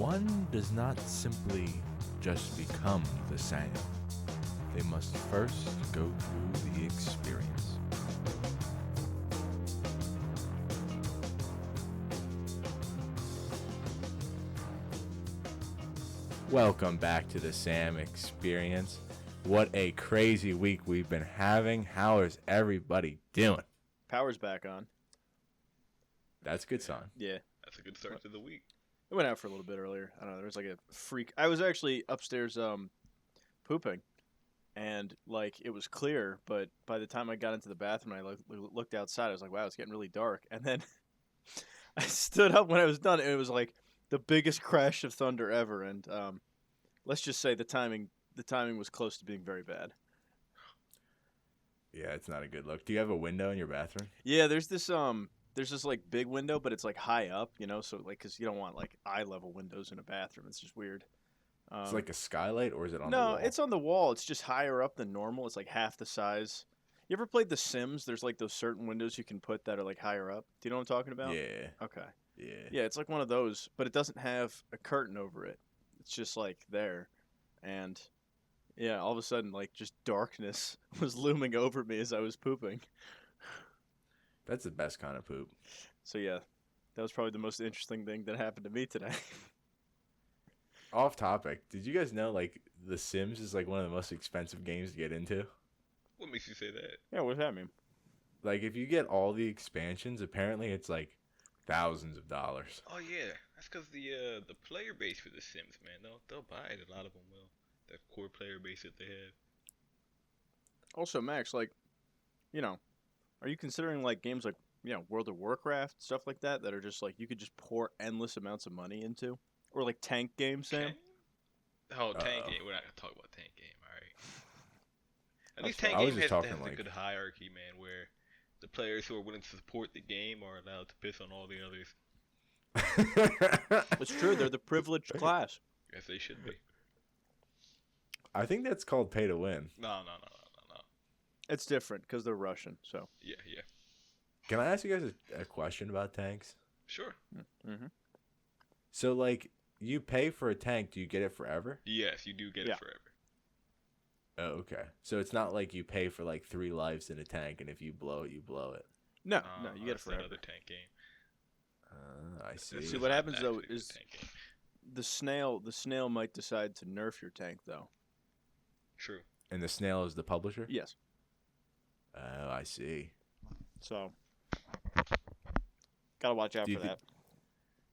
one does not simply just become the S.A.M. They must first go through the experience. Welcome back to the S.A.M. experience. What a crazy week we've been having. How is everybody doing? Power's back on. That's a good sign. Yeah. That's a good start to the week. It went out for a little bit earlier. I don't know. There was like a freak. I was actually upstairs pooping, and like it was clear, but by the time I got into the bathroom and I looked outside, I was like, wow, it's getting really dark. And then I stood up when I was done, and it was like the biggest crash of thunder ever. And let's just say the timing was close to being very bad. Yeah, it's not a good look. Do you have a window in your bathroom? Yeah, there's this like big window, but it's like high up, so like because you don't want like eye level windows in a bathroom. It's just weird. It's like a skylight, or is it on the wall? No, it's on the wall. It's just higher up than normal. It's like half the size. You ever played The Sims? There's like those certain windows you can put that are like higher up. Do you know what I'm talking about? Yeah. Okay. Yeah. Yeah, it's like one of those, but it doesn't have a curtain over it. It's just like there, and yeah, all of a sudden like just darkness was looming over me as I was pooping. That's the best kind of poop. So yeah, that was probably the most interesting thing that happened to me today. Off topic, did you guys know like The Sims is like one of the most expensive games to get into? What makes you say that? Yeah, what does that mean? Like if you get all the expansions, apparently it's like thousands of dollars. Oh yeah, that's because the player base for The Sims, man. They'll buy it. A lot of them will. That core player base that they have. Also, Max, like, are you considering like games like World of Warcraft, stuff like that are just like you could just pour endless amounts of money into, or like tank games, Sam? Oh, tank game. We're not gonna talk about tank game. All right. At least That's tank I was game just has talking a like good hierarchy, man, where the players who are willing to support the game are allowed to piss on all the others. It's true. They're the privileged class. Yes, they should be. I think that's called pay to win. No. It's different because they're Russian. So Yeah. Can I ask you guys a question about tanks? Sure. mm-hmm. So like you pay for a tank, do you get it forever? Yes, you do get it forever. Oh, okay. So it's not like you pay for like 3 lives in a tank, and if you blow it, you blow it. No, you get it forever. Another tank game. I see. See, what happens though Actually, is tank game. the snail might decide to nerf your tank though. True. And the snail is the publisher? Yes. Oh, I see. So gotta watch out for that.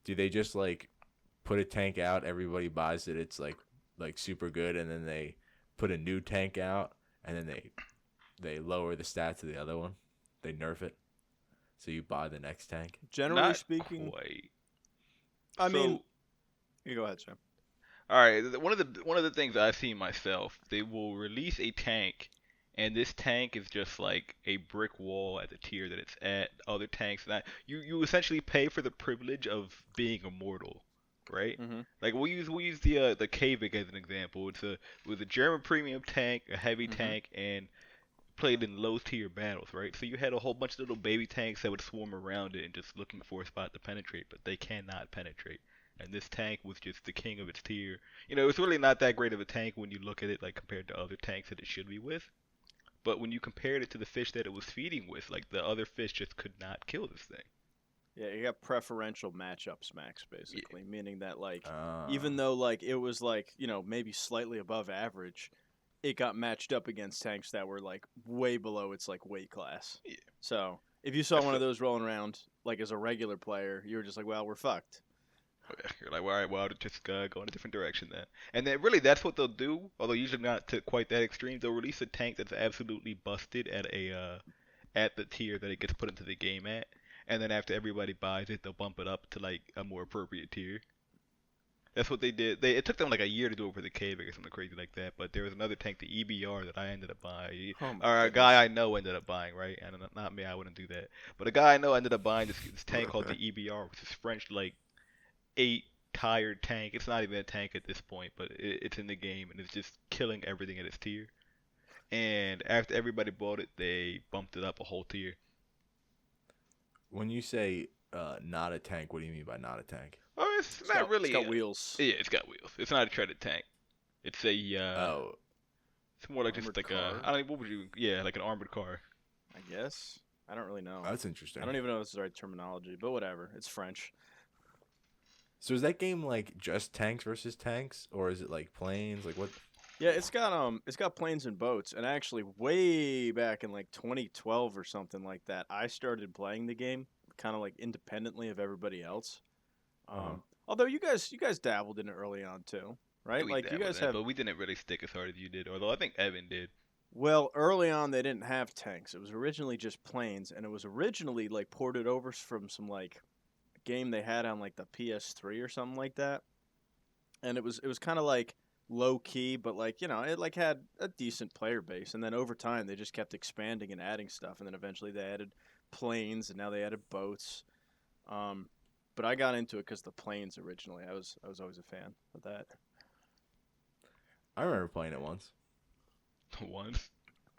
Do they just like put a tank out, everybody buys it, it's like super good, and then they put a new tank out, and then they lower the stats of the other one? They nerf it, so you buy the next tank? Generally Not speaking, quite. I mean, you go ahead, Sam. All right, one of the things I've seen myself, they will release a tank, and this tank is just like a brick wall at the tier that it's at. Other tanks, that you essentially pay for the privilege of being immortal, right? Mm-hmm. Like we use the Kavik as an example. It was a German premium tank, a heavy tank, and played in low tier battles, right? So you had a whole bunch of little baby tanks that would swarm around it and just looking for a spot to penetrate, but they cannot penetrate. And this tank was just the king of its tier. It's really not that great of a tank when you look at it like compared to other tanks that it should be with. But when you compared it to the fish that it was feeding with, like the other fish just could not kill this thing. Yeah, you got preferential matchups, Max, basically, meaning that like Ah. even though like it was like maybe slightly above average, it got matched up against tanks that were like way below its like weight class. Yeah. So if you saw one of those rolling around like as a regular player, you were just like, well, we're fucked. You're like, all right, well, just go in a different direction then. And then really, that's what they'll do. Although usually not to quite that extreme. They'll release a tank that's absolutely busted at the tier that it gets put into the game at, and then after everybody buys it, they'll bump it up to like a more appropriate tier. That's what they did. It took them like a year to do it for the Kavik or something crazy like that. But there was another tank, the EBR, that I ended up buying, or a guy I know ended up buying, right? And not me, I wouldn't do that. But a guy I know ended up buying this tank called the EBR, which is French like 8-tired tank. It's not even a tank at this point, but it's in the game and it's just killing everything at its tier. And after everybody bought it, they bumped it up a whole tier. When you say not a tank. What do you mean by not a tank? Oh, it's not really. It's got wheels. Yeah, it's got wheels. It's not a treaded tank. It's a. Oh, It's more like just Armored like car? a. I don't know, what would you? Yeah, like an armored car. I guess. I don't really know. that's interesting. I don't even know if it's the right terminology, but whatever. It's French. So is that game like just tanks versus tanks, or is it like planes? Like what? Yeah, it's got planes and boats, and actually way back in like 2012 or something like that, I started playing the game kind of like independently of everybody else. Uh-huh. Although you guys dabbled in it early on too, right? We Like you dabbled guys in it, have. but we didn't really stick as hard as you did. Although I think Evan did. Well, early on they didn't have tanks. It was originally just planes, and it was originally like ported over from some like game they had on like the PS3 or something like that. And it was kind of like low key, but like it like had a decent player base. And then over time they just kept expanding and adding stuff, and then eventually they added planes, and now they added boats. But I got into it because the planes originally. I was always a fan of that. I remember playing it once. Once.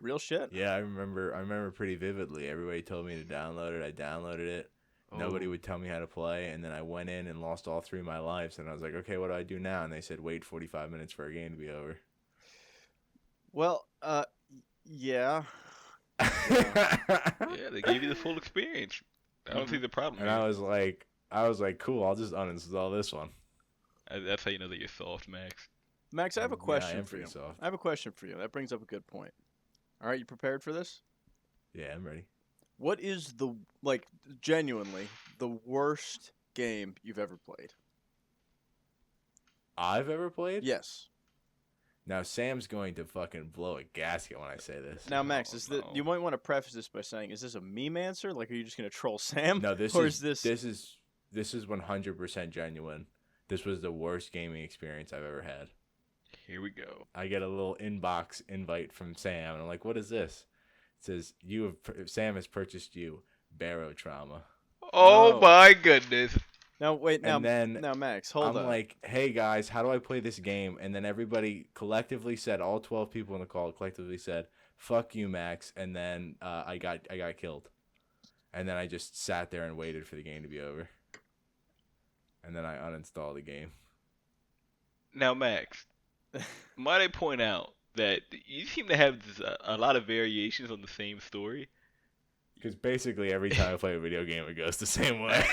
Real shit. Yeah, I remember pretty vividly. Everybody told me to download it. I downloaded it. Nobody would tell me how to play, and then I went in and lost all 3 of my lives, and I was like, okay, what do I do now? And they said, wait 45 minutes for a game to be over. Well, yeah. Yeah, they gave you the full experience. I don't see the problem. And here. I was like, cool, I'll just uninstall this one. That's how you know that you're soft, Max. Max, I have a Yeah, I question am for you. pretty soft. I have a question for you. That brings up a good point. All right, you prepared for this? Yeah, I'm ready. What is genuinely the worst game you've ever played? I've ever played? Yes. Now, Sam's going to fucking blow a gasket when I say this. Now, Max, no. you might want to preface this by saying, is this a meme answer? Like, are you just gonna troll Sam? No, this or is this? this is 100% genuine. This was the worst gaming experience I've ever had. Here we go. I get a little inbox invite from Sam, and I'm like, "What is this?" It says, Sam has purchased you Barotrauma." Oh Oh. my goodness. Now wait. Now, And then now, Max, hold I'm on. like, "Hey guys, how do I play this game?" And then everybody collectively said, all 12 people in the call collectively said, "Fuck you, Max." And then I got killed. And then I just sat there and waited for the game to be over. And then I uninstalled the game. Now, Max, might I point out that you seem to have a lot of variations on the same story. Because basically every time I play a video game, it goes the same way.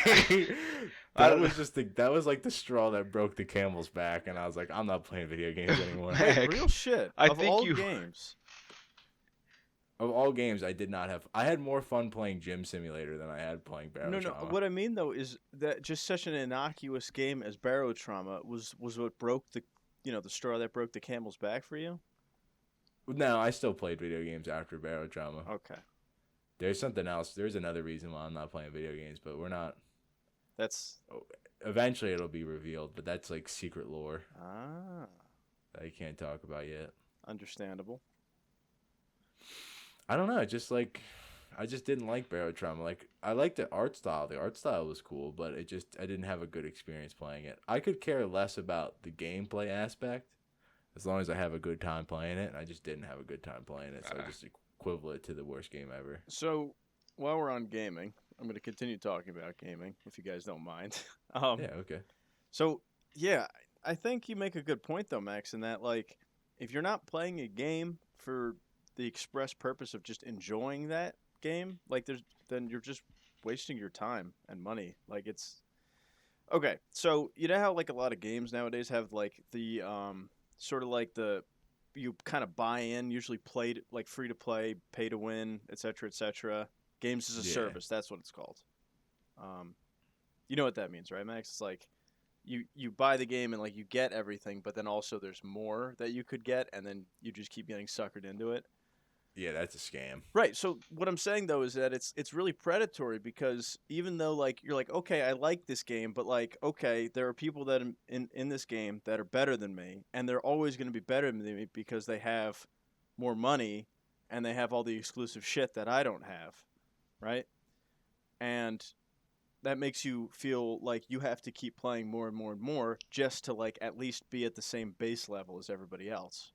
I that was like the straw that broke the camel's back, and I was like, I'm not playing video games anymore. Max, Wait, real shit. I of think all you- games. Of all games, I did not have. I had more fun playing Gym Simulator than I had playing Barotrauma. No. What I mean though is that just such an innocuous game as Barotrauma was what broke the the straw that broke the camel's back for you. No, I still played video games after Barotrauma. Okay. There's something else. There's another reason why I'm not playing video games, but we're not. That's Eventually, it'll be revealed, but that's like secret lore ah that I can't talk about yet. understandable. I don't know. I just didn't like Barotrauma. Like, I liked the art style. The art style was cool, but I didn't have a good experience playing it. I could care less about the gameplay aspect as long as I have a good time playing it. And I just didn't have a good time playing it, so I just equivalent it to the worst game ever. So while we're on gaming, I'm going to continue talking about gaming if you guys don't mind. Yeah, okay. So yeah, I think you make a good point though, Max, in that like if you're not playing a game for the express purpose of just enjoying that game, like then you're just wasting your time and money. Like it's okay. So you know how like a lot of games nowadays have like the sort of like the you kind of buy in, usually played like free to play, pay to win, etc. Games as a Yeah. service, that's what it's called. You know what that means, right, Max? It's like you buy the game and like you get everything, but then also there's more that you could get, and then you just keep getting suckered into it. Yeah, that's a scam. Right. So what I'm saying though is that it's really predatory because even though like you're like, okay, I like this game, but like okay, there are people that in this game that are better than me, and they're always going to be better than me because they have more money and they have all the exclusive shit that I don't have, right? And that makes you feel like you have to keep playing more and more and more just to like at least be at the same base level as everybody else.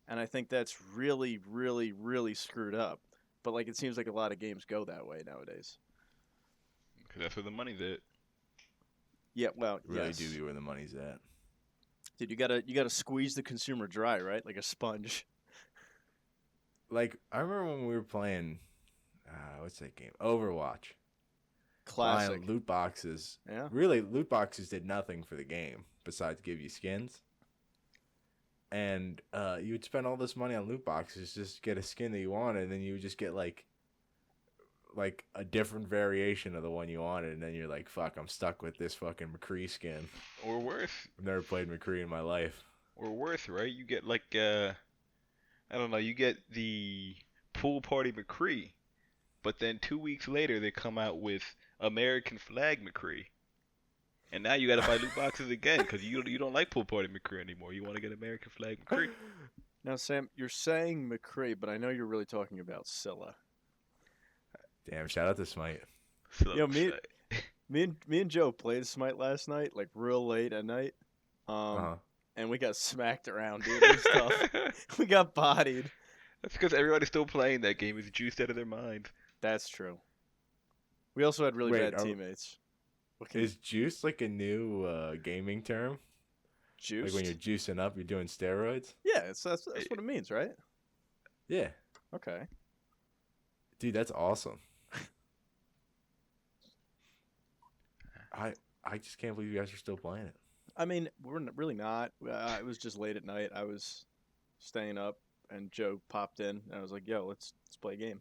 And I think that's really, really, really screwed up. But like it seems like a lot of games go that way nowadays. 'Cause that's where the money's at. Yeah, well, Really yes. do be where the money's at. Dude, you gotta squeeze the consumer dry, right? Like a sponge. Like I remember when we were playing, what's that game? Overwatch. Classic. Buying loot boxes. Yeah. Really, loot boxes did nothing for the game besides give you skins. And you would spend all this money on loot boxes just to get a skin that you wanted, and then you would just get like a different variation of the one you wanted, and then you're like, fuck, I'm stuck with this fucking McCree skin. Or worse. I've never played McCree in my life. Or worse, right? You get like I don't know, you get the pool party McCree, but then 2 weeks later they come out with American flag McCree. And now you got to buy loot boxes again because you don't like pool party McCree anymore. You want to get American flag McCree. Now, Sam, you're saying McCree, but I know you're really talking about Scylla. Damn, shout out to Smite. So Yo, me and Joe played Smite last night, like real late at night. And we got smacked around, dude. It was tough. We got bodied. That's because everybody's still playing that game. It's juiced out of their minds. That's true. We also had really Wait, bad teammates. Is juice like a new gaming term? Juiced? Like when you're juicing up, you're doing steroids? Yeah, that's what it means, right? Yeah. Okay. Dude, that's awesome. I just can't believe you guys are still playing it. I mean, we're really not. It was just late at night. I was staying up, and Joe popped in, and I was like, "Yo, let's play a game."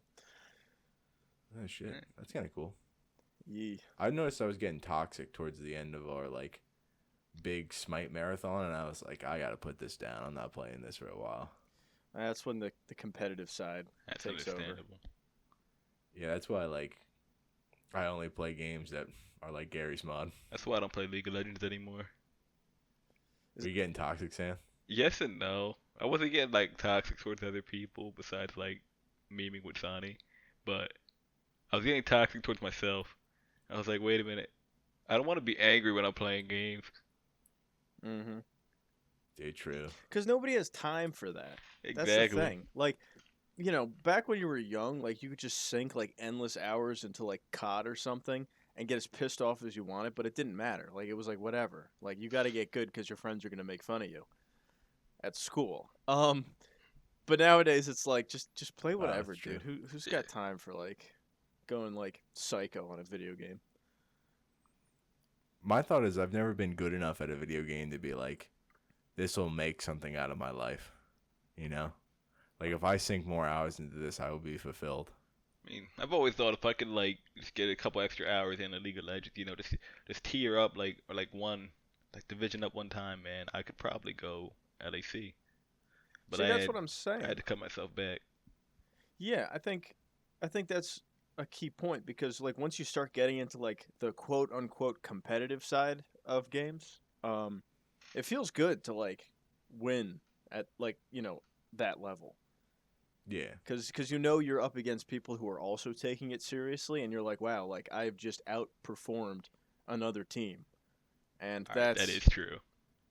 Oh shit, that's kind of cool. Yeah. I noticed I was getting toxic towards the end of our like big Smite marathon, and I was like, I gotta put this down. I'm not playing this for a while. That's when the competitive side That's takes over. understandable. Yeah, that's why I only play games that are like Gary's mod. That's why I don't play League of Legends anymore. Are you getting toxic, Sam? Yes and no. I wasn't getting like toxic towards other people besides like memeing with Sonny, but I was getting toxic towards myself. I was like, wait a minute. I don't want to be angry when I'm playing games. Mm-hmm. Dude, true. Because nobody has time for that. Exactly. That's the thing. Like, you know, back when you were young, like you could just sink like endless hours into like COD or something and get as pissed off as you wanted, but it didn't matter. Like it was like whatever. Like you got to get good because your friends are gonna make fun of you at school. But nowadays it's like just play whatever, true. dude. Who's got time for like going like psycho on a video game? My thought is I've never been good enough at a video game to be like, this will make something out of my life. You know? Like if I sink more hours into this, I will be fulfilled. I mean, I've always thought if I could like just get a couple extra hours in a League of Legends, you know, just tier up like or like division up one time, man, I could probably go LAC. But See, that's what I'm saying. I had to cut myself back. Yeah, I think that's a key point because like once you start getting into like the quote unquote competitive side of games, it feels good to like win at like, you know, that level. Yeah. Cuz you know you're up against people who are also taking it seriously and you're like, wow, like I've just outperformed another team. And That is true.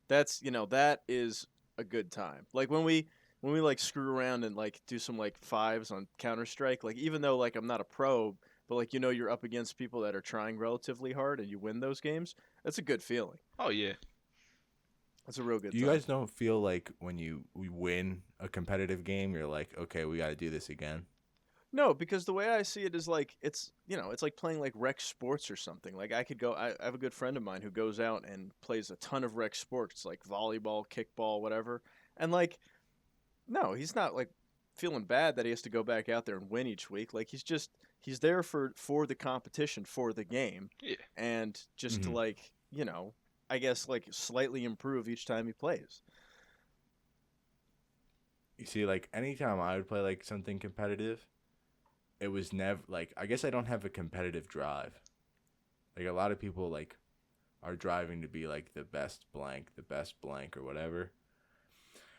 That's, you know, that is a good time. Like when we like screw around and like do some like fives on Counter-Strike, like even though like I'm not a pro, but like you know you're up against people that are trying relatively hard and you win those games, that's a good feeling. Oh yeah. That's a real good You time. guys don't feel like when we win a competitive game, you're like, okay, we got to do this again? No, because the way I see it is like it's, you know, it's like playing like rec sports or something. Like I have a good friend of mine who goes out and plays a ton of rec sports like volleyball, kickball, whatever. And like no, he's not like feeling bad that he has to go back out there and win each week. Like he's there for the competition, for the game. Yeah. And just to like, you know, I guess like slightly improve each time he plays. You see, like anytime I would play like something competitive, it was never like, I guess I don't have a competitive drive. Like a lot of people like are driving to be like the best blank or whatever.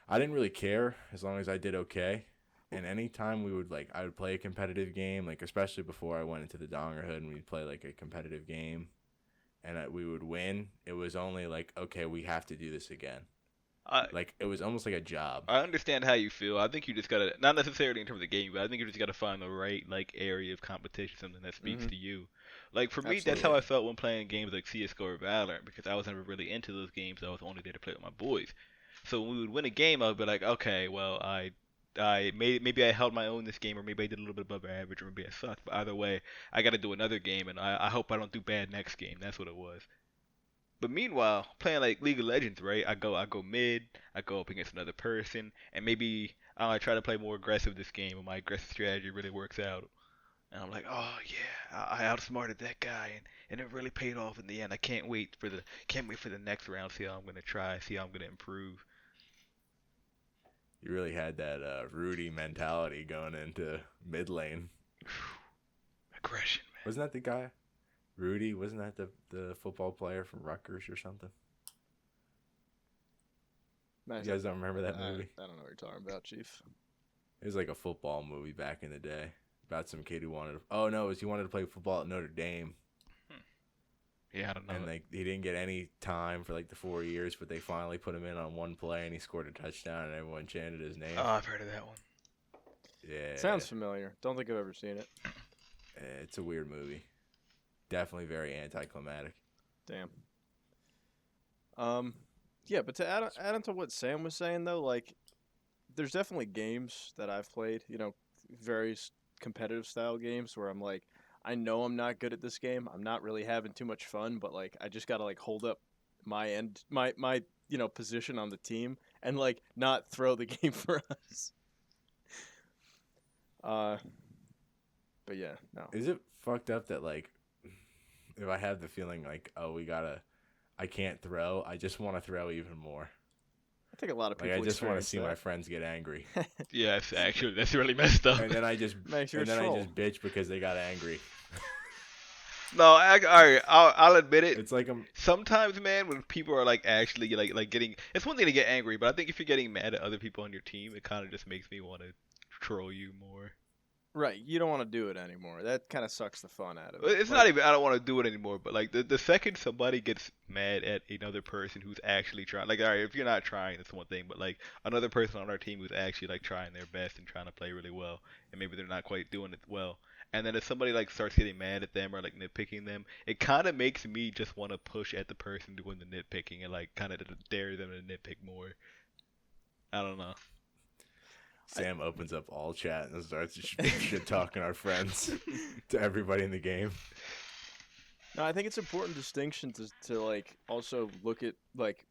I didn't really care as long as I did okay. And anytime I would play a competitive game, like especially before I went into the Donger Hood and we'd play like a competitive game and we would win, it was only like, okay, we have to do this again. I Like it was almost like a job. I understand how you feel. I think you just gotta, not necessarily in terms of the game, but I think you just gotta find the right like area of competition, something that speaks Mm-hmm. to you. Like for me, that's how Absolutely. I felt when playing games like CS:GO or Valorant because I was never really into those games. I was only there to play with my boys. So when we would win a game, I would be like, okay, well, I maybe I held my own this game, or maybe I did a little bit above average, or maybe I sucked. But either way, I got to do another game, and I hope I don't do bad next game. That's what it was. But meanwhile, playing like League of Legends, right? I go mid, I go up against another person, and maybe I try to play more aggressive this game, and my aggressive strategy really works out. And I'm like, oh yeah, I outsmarted that guy, and it really paid off in the end. I can't wait for the next round. See how I'm gonna try, see how I'm gonna improve. You really had that Rudy mentality going into mid lane. Aggression, Wasn't that the guy? Rudy, wasn't that the football player from Rutgers or something? Man, You guys don't remember that I movie? don't know what you're talking about, Chief. It was like a football movie back in the day about some kid who wanted to, oh no, it was he wanted to play football at Notre Dame. man. Yeah, I don't know. And like he didn't get any time for like the 4 years, but they finally put him in on one play and he scored a touchdown and everyone chanted his name. Oh, I've heard of that one. Yeah. Sounds familiar. Don't think I've ever seen it. It's a weird movie. Definitely very anticlimactic. Damn. Yeah, but to add onto what Sam was saying though, like, there's definitely games that I've played, various competitive style games where I'm like, I know I'm not good at this game. I'm not really having too much fun, but like, I just gotta like hold up my end, my position on the team, and like not throw the game for us. But yeah, no. Is it fucked up that like if I have the feeling like, oh, I can't throw, I just want to throw even more. I think a lot of Like people I just want to experience see my that. friends get angry. Yeah, that's really messed up. And then I just Makes you and a then I troll. just bitch because they got angry. No, all right, I'll admit it. It's like I'm Sometimes, man, when people are like actually like getting, it's one thing to get angry, but I think if you're getting mad at other people on your team, it kind of just makes me want to troll you more. Right, you don't want to do it anymore. That kind of sucks the fun out of Well, it. it's Like, not even I don't want to do it anymore, but like the second somebody gets mad at another person who's actually trying, like all right, if you're not trying, that's one thing, but like another person on our team who's actually like trying their best and trying to play really well, and maybe they're not quite doing it well, and then if somebody like starts getting mad at them or like nitpicking them, it kind of makes me just want to push at the person doing the nitpicking and like kind of dare them to nitpick more. I don't know. Sam opens up all chat and starts shit talking our friends to everybody in the game. no, I think it's important distinction to like also look at like,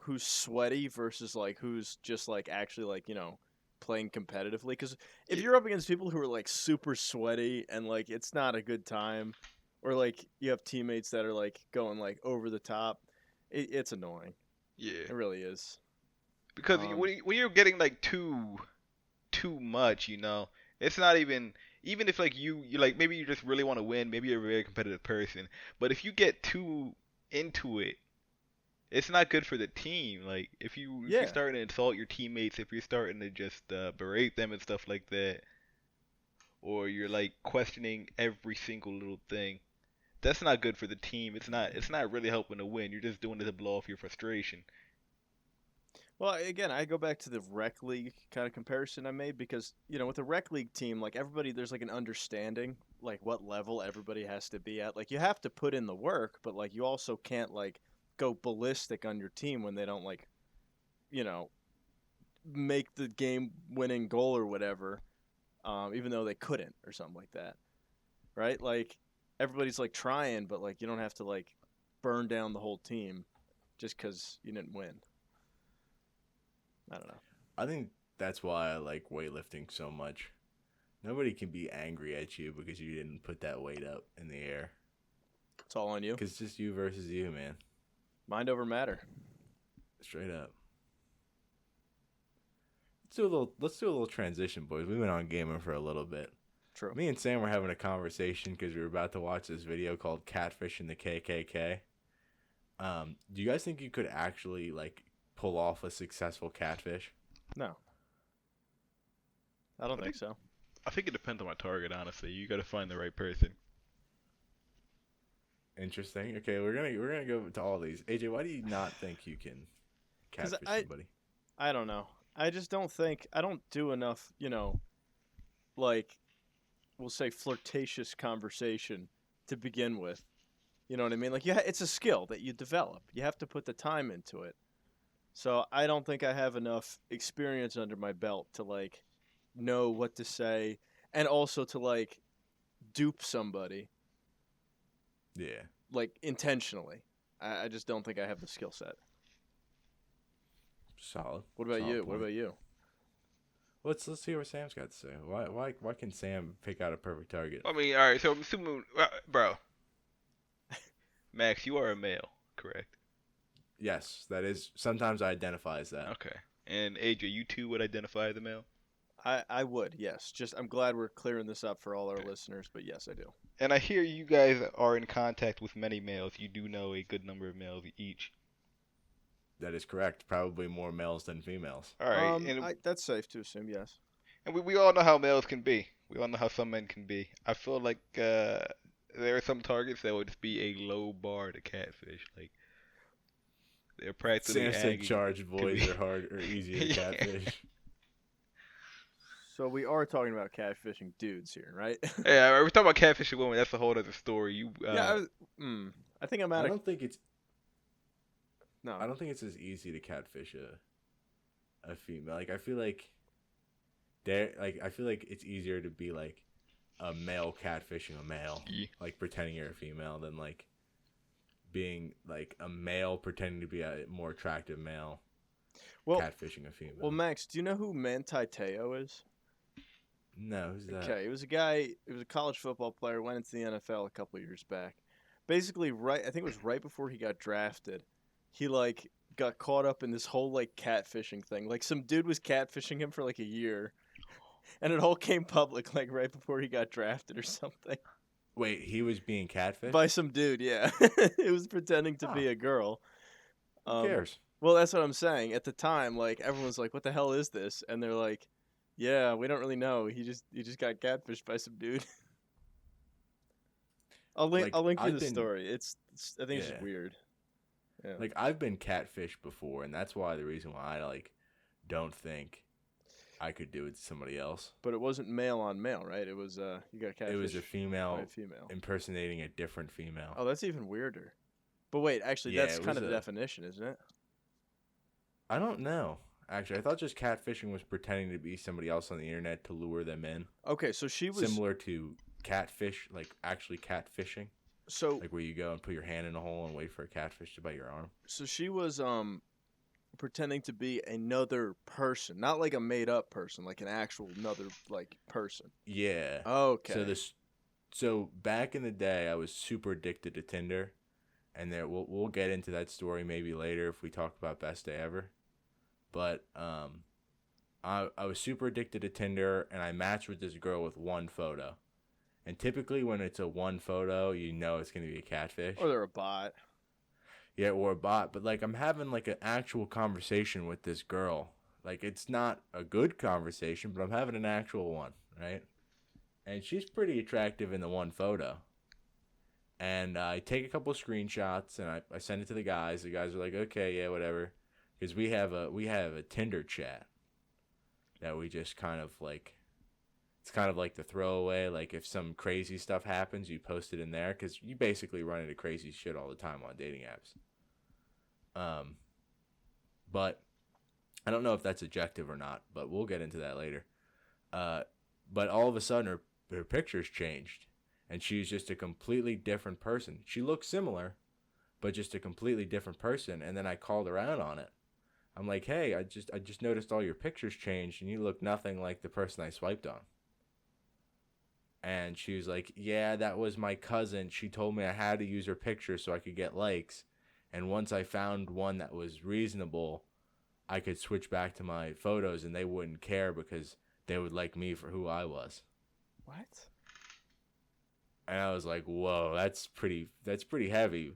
who's sweaty versus like who's just like actually like, playing competitively. Because if Yeah. you're up against people who are like super sweaty and like it's not a good time, or like you have teammates that are like going like over the top, it's annoying. Yeah. It really is. Because Um, when you're getting like too much, it's not even if like you like maybe you just really want to win, maybe you're a very competitive person, but if you get too into it, it's not good for the team. Like if you're yeah. starting to insult your teammates, if you're starting to just berate them and stuff like that, or you're like questioning every single little thing, that's not good for the team. It's not really helping to win. You're just doing it to blow off your frustration. Well, again, I go back to the rec league kind of comparison I made because, with the rec league team, like everybody, there's like an understanding, like what level everybody has to be at. Like you have to put in the work, but like you also can't like go ballistic on your team when they don't like, you know, make the game winning goal or whatever, even though they couldn't or something like that. Right? Like everybody's like trying, but like you don't have to like burn down the whole team just because you didn't win. I don't know. I think that's why I like weightlifting so much. Nobody can be angry at you because you didn't put that weight up in the air. It's all on you. Because it's just you versus you, man. Mind over matter. Straight up. Let's do a little transition, boys. We went on gaming for a little bit. True. Me and Sam were having a conversation because we were about to watch this video called "Catfish and the KKK." Do you guys think you could actually like pull off a successful catfish? No. I don't think so. I think it depends on my target, honestly. You got to find the right person. Interesting. Okay, we're gonna go to all these. AJ, why do you not think you can 'Cause catfish somebody. I don't know. I just don't think I don't do enough. Like we'll say flirtatious conversation to begin with. You know what I mean? Like it's a skill that you develop. You have to put the time into it. So I don't think I have enough experience under my belt to like know what to say and also to like dupe somebody Yeah. like intentionally. I just don't think I have the skill set. Solid. What about Solid you? point. What about you? Let's see what Sam's got to say. Why can Sam pick out a perfect target? I mean, all right. So I'm assuming, bro, Max, you are a male, correct? Yes, that is. Sometimes I identify as that. Okay. And AJ, you too would identify as a male? I would, yes. Just I'm glad we're clearing this up for all our Okay. listeners, but yes, I do. And I hear you guys are in contact with many males. You do know a good number of males each. That is correct. Probably more males than females. All right. And That's safe to assume, yes. we all know how males can be. We all know how some men can be. I feel like there are some targets that would just be a low bar to catfish. Like they're practically Sam said Aggie. charged boys be- are hard or easier to Yeah. catfish. So we are talking about catfishing dudes here, right? Yeah, we're talking about catfishing women. That's a whole other story. You yeah, I think I'm out I of don't think it's no. I don't think it's as easy to catfish a female. Like I feel like it's easier to be like a male catfishing a male, Yeah. like pretending you're a female, than like being like a male pretending to be a more attractive male Well, catfishing a female. well, Max, do you know who Manti Te'o is? No, who's that? Okay, he was a college football player, went into the NFL a couple of years back. Basically, I think it was right before he got drafted. He like got caught up in this whole like catfishing thing. Like some dude was catfishing him for like a year, and it all came public like right before he got drafted or something. Wait, he was being catfished? By some dude, yeah. It was pretending to be Huh. a girl. Who cares? Well, that's what I'm saying. At the time, like everyone's like, "What the hell is this?" And they're like, "Yeah, we don't really know. He just got catfished by some dude." I'll link you I've the been- story. I think it's just Yeah. weird. Yeah. Like I've been catfished before, and that's why the reason why I like don't think I could do it to somebody else. But it wasn't male on male, right? It was you got catfished It was a by female a female. impersonating a different female. Oh, that's even weirder. But wait, actually, Yeah, that's it kind was of the a- definition, isn't it? I don't know. Actually, I thought just catfishing was pretending to be somebody else on the internet to lure them in. Okay, so she was Similar to catfish, like actually catfishing, so like where you go and put your hand in a hole and wait for a catfish to bite your arm. so she was pretending to be another person, not like a made up person, like an actual another like person. Yeah. Okay. So back in the day, I was super addicted to Tinder, and we'll get into that story maybe later if we talk about best day ever. But I was super addicted to Tinder, and I matched with this girl with one photo. And typically, when it's a one photo, you know it's gonna be a catfish. Or they're a bot. Yeah, or a bot. But like, I'm having like an actual conversation with this girl. Like, it's not a good conversation, but I'm having an actual one, right? And she's pretty attractive in the one photo. And I take a couple of screenshots and I send it to the guys. The guys are like, okay, yeah, whatever. Because we have a Tinder chat that we just kind of like, it's kind of like the throwaway. Like if some crazy stuff happens, you post it in there because you basically run into crazy shit all the time on dating apps. But I don't know if that's objective or not, but we'll get into that later. But all of a sudden her pictures changed and she's just a completely different person. She looks similar, but just a completely different person. And then I called her out on it. I'm like, hey, I just noticed all your pictures changed and you look nothing like the person I swiped on. And she was like, yeah, that was my cousin. She told me I had to use her picture so I could get likes. And once I found one that was reasonable, I could switch back to my photos and they wouldn't care because they would like me for who I was. What? And I was like, whoa, that's pretty heavy.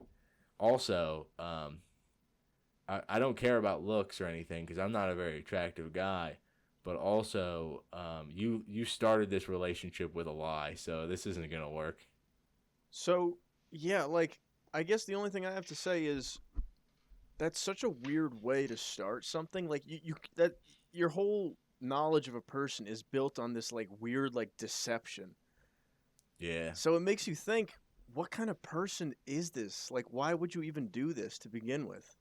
Also, I don't care about looks or anything because I'm not a very attractive guy. But also, you started this relationship with a lie, so this isn't going to work. So, yeah, like, I guess the only thing I have to say is That's such a weird way to start something. Like you that your whole knowledge of a person is built on this like weird like deception. Yeah. So it makes you think, what kind of person is this? Like, why would you even do this to begin with?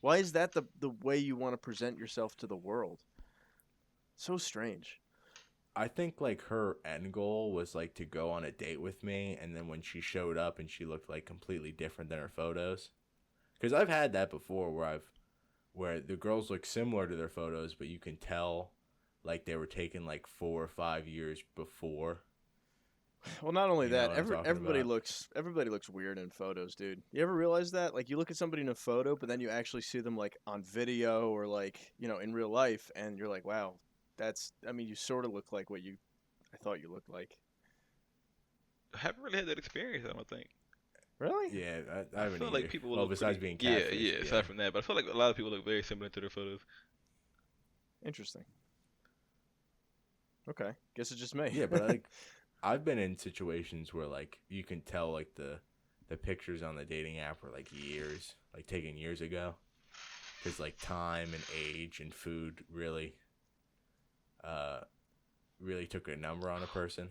Why is that the way you want to present yourself to the world? So strange. I think like her end goal was like to go on a date with me, and then when she showed up and she looked like completely different than her photos, because I've had that before where the girls look similar to their photos, but you can tell like they were taken like 4 or 5 years before. Well, not only You know that, what I'm talking about? everybody looks weird in photos, dude. You ever realize that? Like, you look at somebody in a photo, but then you actually see them like on video or like in real life, and you're like, wow, that's. I mean, you sort of look like what I thought you looked like. I haven't really had that experience. I don't think. Really? Yeah, I I haven't feel like either. people will Well, look besides pretty. being Yeah, catfish, yeah. yeah. Aside from that, but I feel like a lot of people look very similar to their photos. Interesting. Okay, guess it's just me. Yeah, but I've been in situations where like you can tell like the pictures on the dating app were like years, like taken years ago, because like time and age and food uh, really took a number on a person,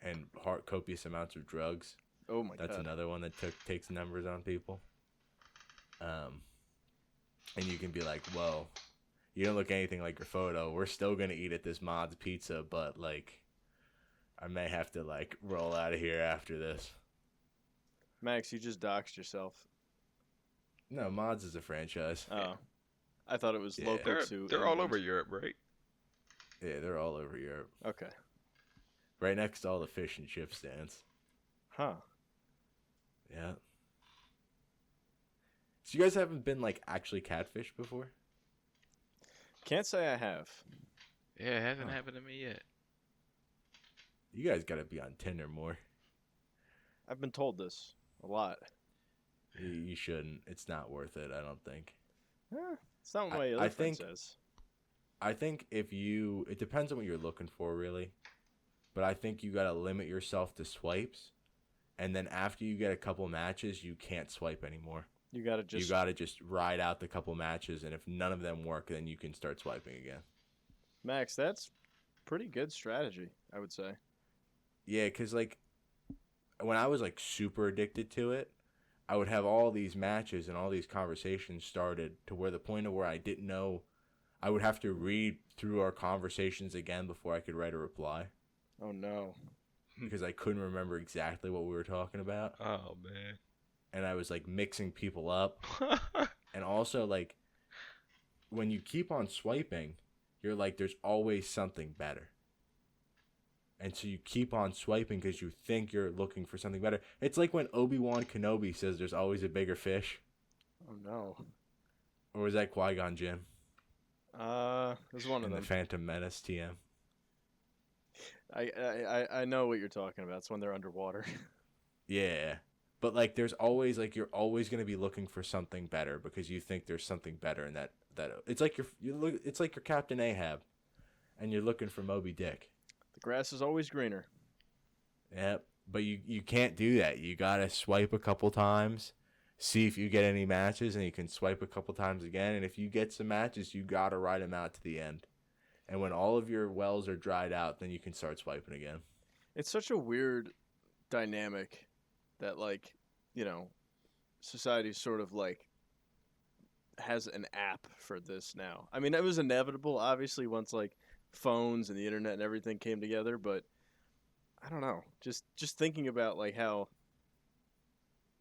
and copious amounts of drugs. Oh my That's god. another one that takes numbers on people. And you can be like, well, you don't look anything like your photo. We're still gonna eat at this Mod's Pizza, but like, I may have to like roll out of here after this. Max, you just doxed yourself. No, Mods is a franchise. Oh, I thought it was Yeah. local to They're all England. over Europe, right? Yeah, they're all over Europe. Okay. Right next to all the fish and chip stands. Huh. Yeah. So you guys haven't been like actually catfished before? Can't say I have. Yeah, it hasn't Huh. happened to me yet. You guys gotta be on Tinder more. I've been told this a lot. You shouldn't. It's not worth it, I don't think. It's not what my I other friend think- says. I think it depends on what you're looking for, really. But I think you gotta limit yourself to swipes, and then after you get a couple matches, you can't swipe anymore. You gotta You gotta just ride out the couple matches, and if none of them work, then you can start swiping again. Max, that's pretty good strategy, I would say. Yeah, because like when I was like super addicted to it, I would have all these matches and all these conversations started to where the point of where I didn't know, I would have to read through our conversations again before I could write a reply Oh no. because I couldn't remember exactly what we were talking about. Oh man. And I was like mixing people up. And also like when you keep on swiping, you're like, there's always something better. And so you keep on swiping because you think you're looking for something better. It's like when Obi-Wan Kenobi says there's always a bigger fish. Oh no. Or was that Qui-Gon Jinn? There's one of In the them. Phantom Menace TM. I know what you're talking about. It's when they're underwater. Yeah. But like there's always like you're always going to be looking for something better because you think there's something better in that it's like it's like your Captain Ahab and you're looking for Moby Dick. The grass is always greener. Yep. But you can't do that. You got to swipe a couple times, see if you get any matches, and you can swipe a couple times again. And if you get some matches, you got to ride them out to the end. And when all of your wells are dried out, then you can start swiping again. It's such a weird dynamic that, like, society sort of like has an app for this now. I mean, it was inevitable, obviously, once like phones and the internet and everything came together, but I don't know. Just thinking about like how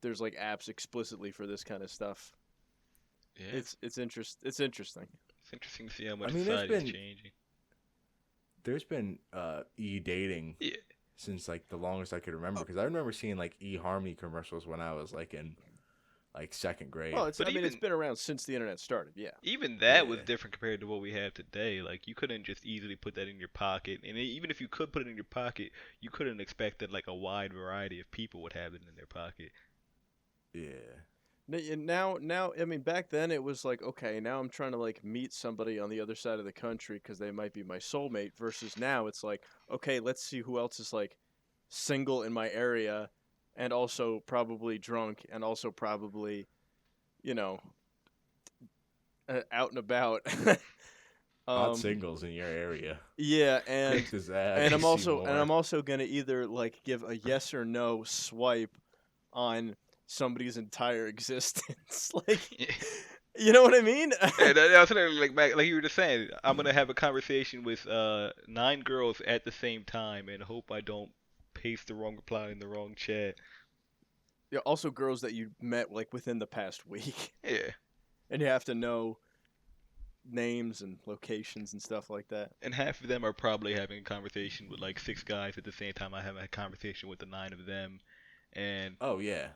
there's like apps explicitly for this kind of stuff. Yeah. It's interesting. It's interesting to see how much I mean, society is changing. There's been e-dating Yeah. since like the longest I could remember because I remember seeing like eHarmony commercials when I was like in like second grade. Well, But it's been around since the internet started. Yeah. Even that was Yeah. different compared to what we have today. Like you couldn't just easily put that in your pocket, and even if you could put it in your pocket, you couldn't expect that like a wide variety of people would have it in their pocket. Yeah. Now, I mean, back then it was like, okay, now I'm trying to like meet somebody on the other side of the country because they might be my soulmate. Versus now, it's like, okay, let's see who else is like single in my area, and also probably drunk, and also probably, out and about. Hot singles in your area. Yeah, and Click this ad. and you I'm see also more. and I'm also gonna either like give a yes or no swipe on somebody's entire existence. Like, you know what I mean? Yeah, that's literally like back, like you were just saying. I'm gonna have a conversation with 9 girls at the same time and hope I don't paste the wrong reply in the wrong chat. Yeah, also girls that you met like within the past week, Yeah, and you have to know names and locations and stuff like that. and half of them are probably having a conversation with like 6 guys at the same time. I have a conversation with the 9 of them, and Oh yeah.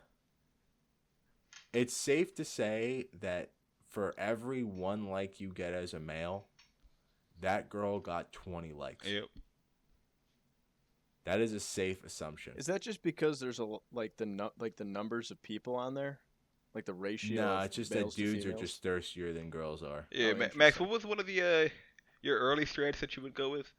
It's safe to say that for every 1 like you get as a male, that girl got 20 likes. yep. That is a safe assumption. Is that just because there's like the numbers of people on there, like the ratio? No, of it's just that males to dudes are females? just thirstier than girls are. Yeah, Oh, Max, interesting. what was one of the your early strats that you would go with?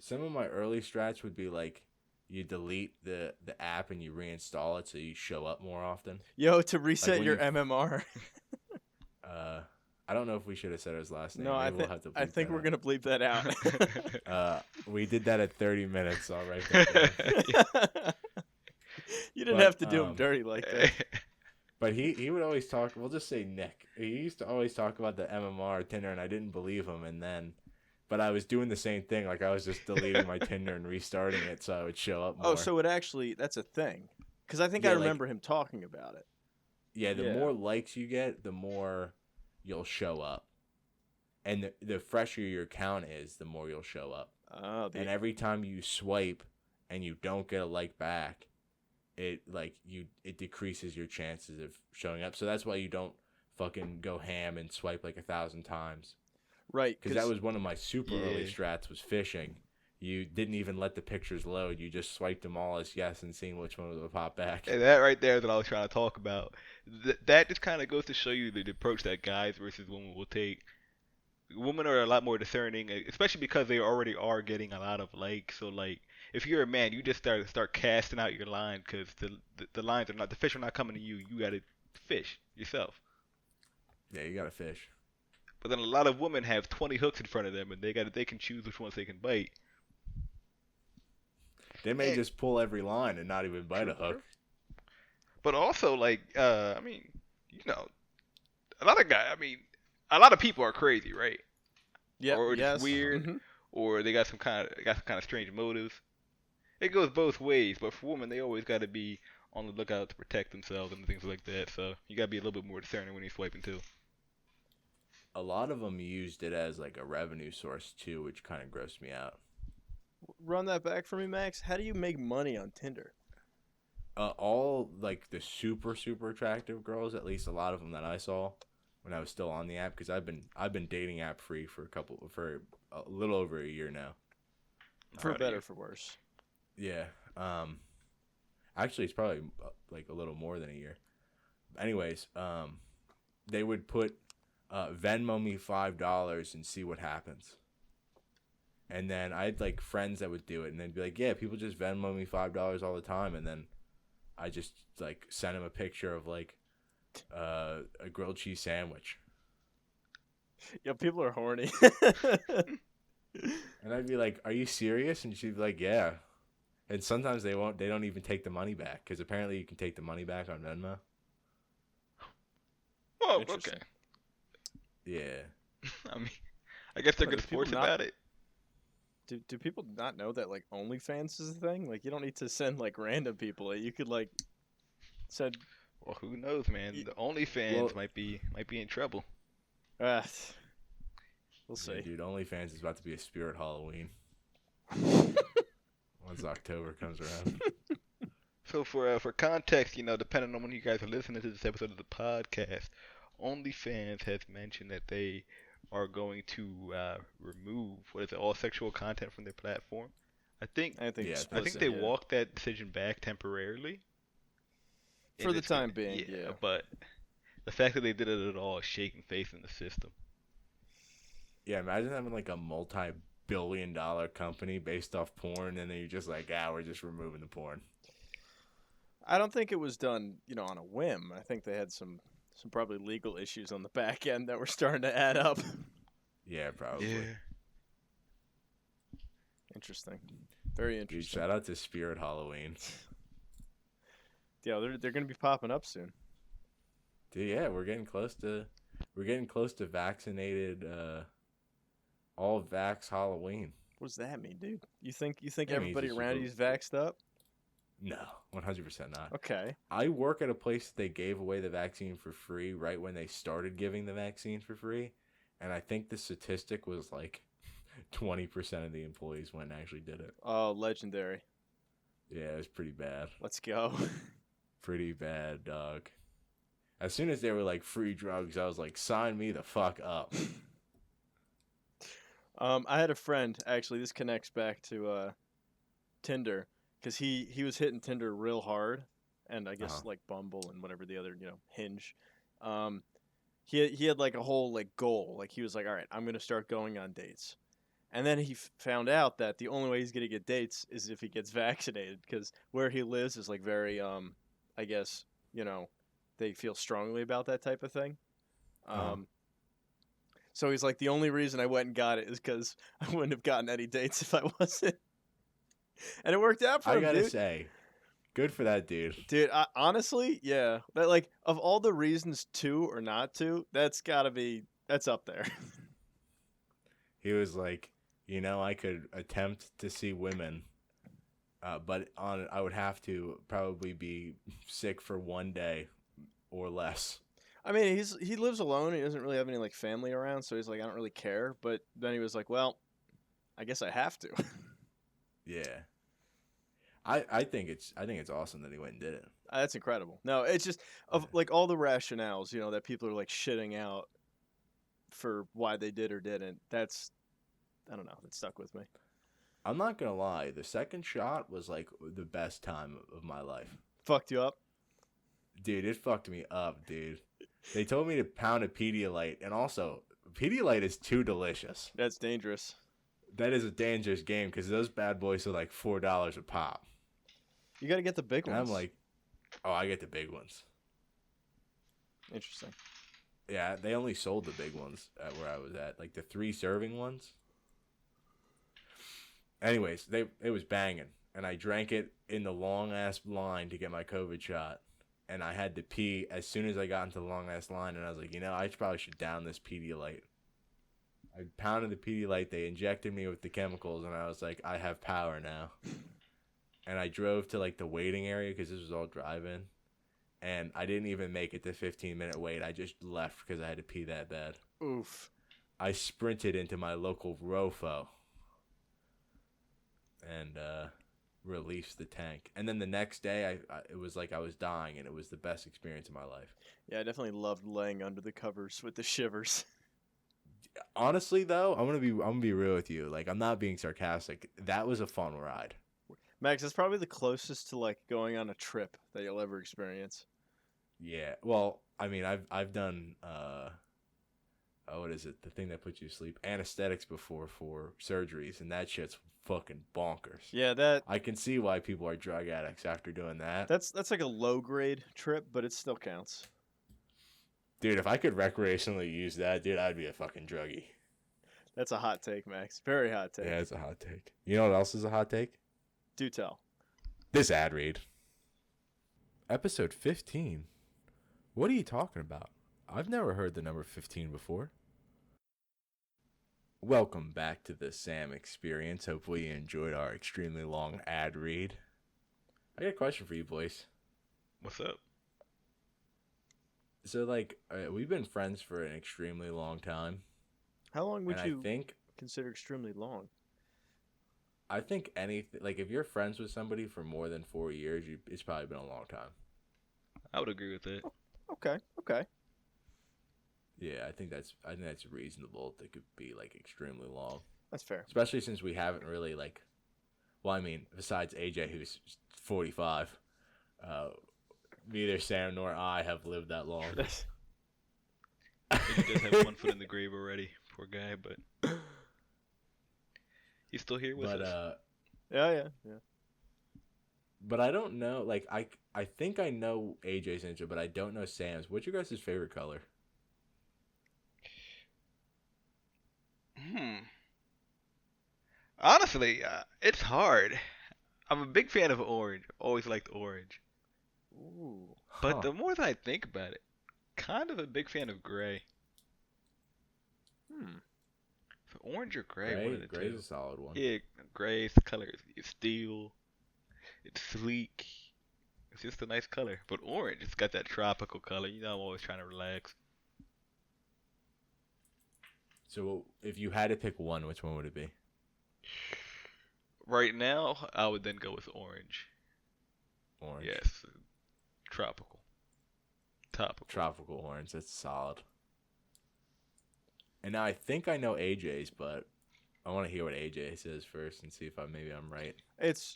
Some of my early strats would be like you delete the app and you reinstall it so you show up more often. Yo, to reset when your you- MMR. I don't know if we should have said his last name. No, Maybe we'll have to I bleep think that we're out. gonna bleep that out. We did that at 30 minutes. I'll write that down. You didn't But, have to do him dirty like that. But he would always talk. We'll just say Nick. He used to always talk about the MMR Tinder, and I didn't believe him. But I was doing the same thing. Like I was just deleting my Tinder and restarting it so I would show up more. Oh, so that's a thing. Because I think Yeah, I like- remember him talking about it. Yeah, the Yeah. more likes you get, the more you'll show up. And the fresher your count is, the more you'll show up. Oh, And every time you swipe and you don't get a like back, it decreases your chances of showing up. So that's why you don't fucking go ham and swipe like 1,000 times. right. Because that was one of my super early Yeah. strats was fishing. You didn't even let the pictures load. You just swiped them all as yes and seeing which one would pop back. And that right there is what I was trying to talk about. That just kind of goes to show you the approach that guys versus women will take. Women are a lot more discerning, especially because they already are getting a lot of likes. So like, if you're a man, you just start casting out your line because the lines are not, the fish are not coming to you. You got to fish yourself. Yeah, you gotta fish. But then a lot of women have 20 hooks in front of them, and they can choose which ones they can bite. They may And- just pull every line and not even bite a hook. But also, like, I mean, you know, a lot of people are crazy, right? Yeah. or just yes. weird. Mhm. Or they got some kind of strange motives. It goes both ways, but for women, they always got to be on the lookout to protect themselves and things like that. So you got to be a little bit more discerning when you're swiping too. A lot of them used it as like a revenue source too, which kind of grossed me out. Run that back for me, Max. How do you make money on Tinder? All like the super attractive girls, at least a lot of them that I saw when I was still on the app, because I've been dating app free for a little over a year now. For Alrighty. better, or for worse. Yeah. Actually, it's probably like a little more than a year. Anyways, they would put Venmo me $5 and see what happens. And then I had like friends that would do it, and they'd be like, "Yeah, people just Venmo me $5 all the time." And then I just like sent them a picture of like a grilled cheese sandwich, Yeah, people are horny. and I'd be like, "Are you serious?" And she'd be like, "Yeah." And sometimes they won't. They don't even take the money back because apparently you can take the money back on Venmo. Oh, Interesting. okay. Yeah. I mean, I guess they're But good do people sports not- about it. Do people not know that like OnlyFans is a thing? Like you don't need to send like random people. You could like send. Well, who knows, man? The OnlyFans Well- might be in trouble. We'll Yeah, see. dude, OnlyFans is about to be a spirit Halloween once October comes around. So for context, you know, depending on when you guys are listening to this episode of the podcast, OnlyFans has mentioned that they are going to remove all sexual content from their platform. I think I think Yeah, explicit, they yeah. walked that decision back temporarily. For And the it's gonna- time being, yeah. But the fact that they did it at all is shaking faith in the system. Yeah, imagine having like a multi-billion-dollar company based off porn, and then you're just like, we're just removing the porn. I don't think it was done, on a whim. I think they had some Some probably legal issues on the back end that were starting to add up. Yeah, probably. Yeah. Interesting. Very Dude, interesting. shout out to Spirit Halloween. Yeah, they're gonna be popping up soon. Dude, yeah, we're getting close to vaccinated all vax Halloween. What does that mean, dude? You think It means everybody it's around super- you's vaxxed up? No, 100% not. Okay. I work at a place that they gave away the vaccine for free right when they started giving the vaccine for free, and I think the statistic was like 20% of the employees went and actually did it. Oh, legendary. Yeah, it was pretty bad. Let's go. Pretty bad, dog. As soon as they were like free drugs, I was like, sign me the fuck up. I had a friend, actually, this connects back to Tinder, because he was hitting Tinder real hard, and I guess like Bumble and whatever the other, Hinge. He had like a whole like goal. Like he was like, all right, I'm gonna start going on dates. And then he found out that the only way he's gonna get dates is if he gets vaccinated, because where he lives is like very I guess they feel strongly about that type of thing. So he's like, the only reason I went and got it is because I wouldn't have gotten any dates if I wasn't. And it worked out for him, I gotta dude. say, good for that dude. Dude, honestly, yeah. That, like, of all the reasons to or not to, that's up there. He was like, I could attempt to see women, but I would have to probably be sick for 1 day or less. I mean, he lives alone. He doesn't really have any like family around, so he's like, I don't really care. But then he was like, well, I guess I have to. Yeah. I think it's awesome that he went and did it. That's incredible. No, it's just of like all the rationales, that people are like shitting out for why they did or didn't. That's, I don't know, it stuck with me. I'm not gonna lie, the second shot was like the best time of my life. Fucked you up? Dude, it fucked me up, dude. They told me to pound a Pedialyte, and also Pedialyte is too delicious. That's dangerous. That is a dangerous game because those bad boys are like $4 a pop. You got to get the big And ones. I'm like, oh, I get the big ones. Interesting. Yeah, they only sold the big ones at where I was at, like the 3-serving ones. Anyways, it was banging, and I drank it in the long ass line to get my COVID shot, and I had to pee as soon as I got into the long ass line, and I was like, I probably should down this Pedialyte. I pounded the Pedialyte. They injected me with the chemicals, and I was like, I have power now. And I drove to like the waiting area because this was all drive-in, and I didn't even make it the 15-minute wait. I just left because I had to pee that bad. Oof. I sprinted into my local Rofo and released the tank. And then the next day, it was like I was dying, and it was the best experience of my life. Yeah, I definitely loved laying under the covers with the shivers. Honestly, though, I'm gonna be real with you. Like, I'm not being sarcastic. That was a fun ride. Max, that's probably the closest to like going on a trip that you'll ever experience. Yeah. Well, I mean, I've done what is it? The thing that puts you to sleep? Anesthetics before for surgeries, and that shit's fucking bonkers. Yeah, I can see why people are drug addicts after doing that. that's like a low grade trip, but it still counts. Dude, if I could recreationally use that, dude, I'd be a fucking druggie. That's a hot take, Max. Very hot take. Yeah, it's a hot take. You know what else is a hot take? Do tell. This ad read. Episode 15. What are you talking about? I've never heard the number 15 before. Welcome back to the S.A.M experience. Hopefully you enjoyed our extremely long ad read. I got a question for you, boys. What's up? So, like, we've been friends for an extremely long time. How long would and you I think consider extremely long? anything, like, if you're friends with somebody for more than 4 years, it's probably been a long time. I would agree with that. Okay. Yeah, I think that's reasonable. That could be like extremely long, That's fair. especially since we haven't really like. Well, I mean, besides AJ, who's 45, neither Sam nor I have lived that long. He does have one foot in the grave already, poor guy, but he's still here with us. Yeah. but I don't know. Like I think I know AJ's answer, but I don't know Sam's. What's your guys' favorite color? Hmm. Honestly, it's hard. I'm a big fan of orange. Always liked orange. Ooh. But Huh? the more that I think about it, kind of a big fan of gray. Hmm. So orange or gray, one of the Gray's two. a solid one. Yeah, gray is the color. It's steel. It's sleek. It's just a nice color. But orange, it's got that tropical color. You know, I'm always trying to relax. So if you had to pick one, which one would it be? Right now, I would then go with orange. Orange. Yes, tropical, topical. Tropical orange. That's solid. And now I think I know AJ's, but I want to hear what AJ says first and see if maybe I'm right.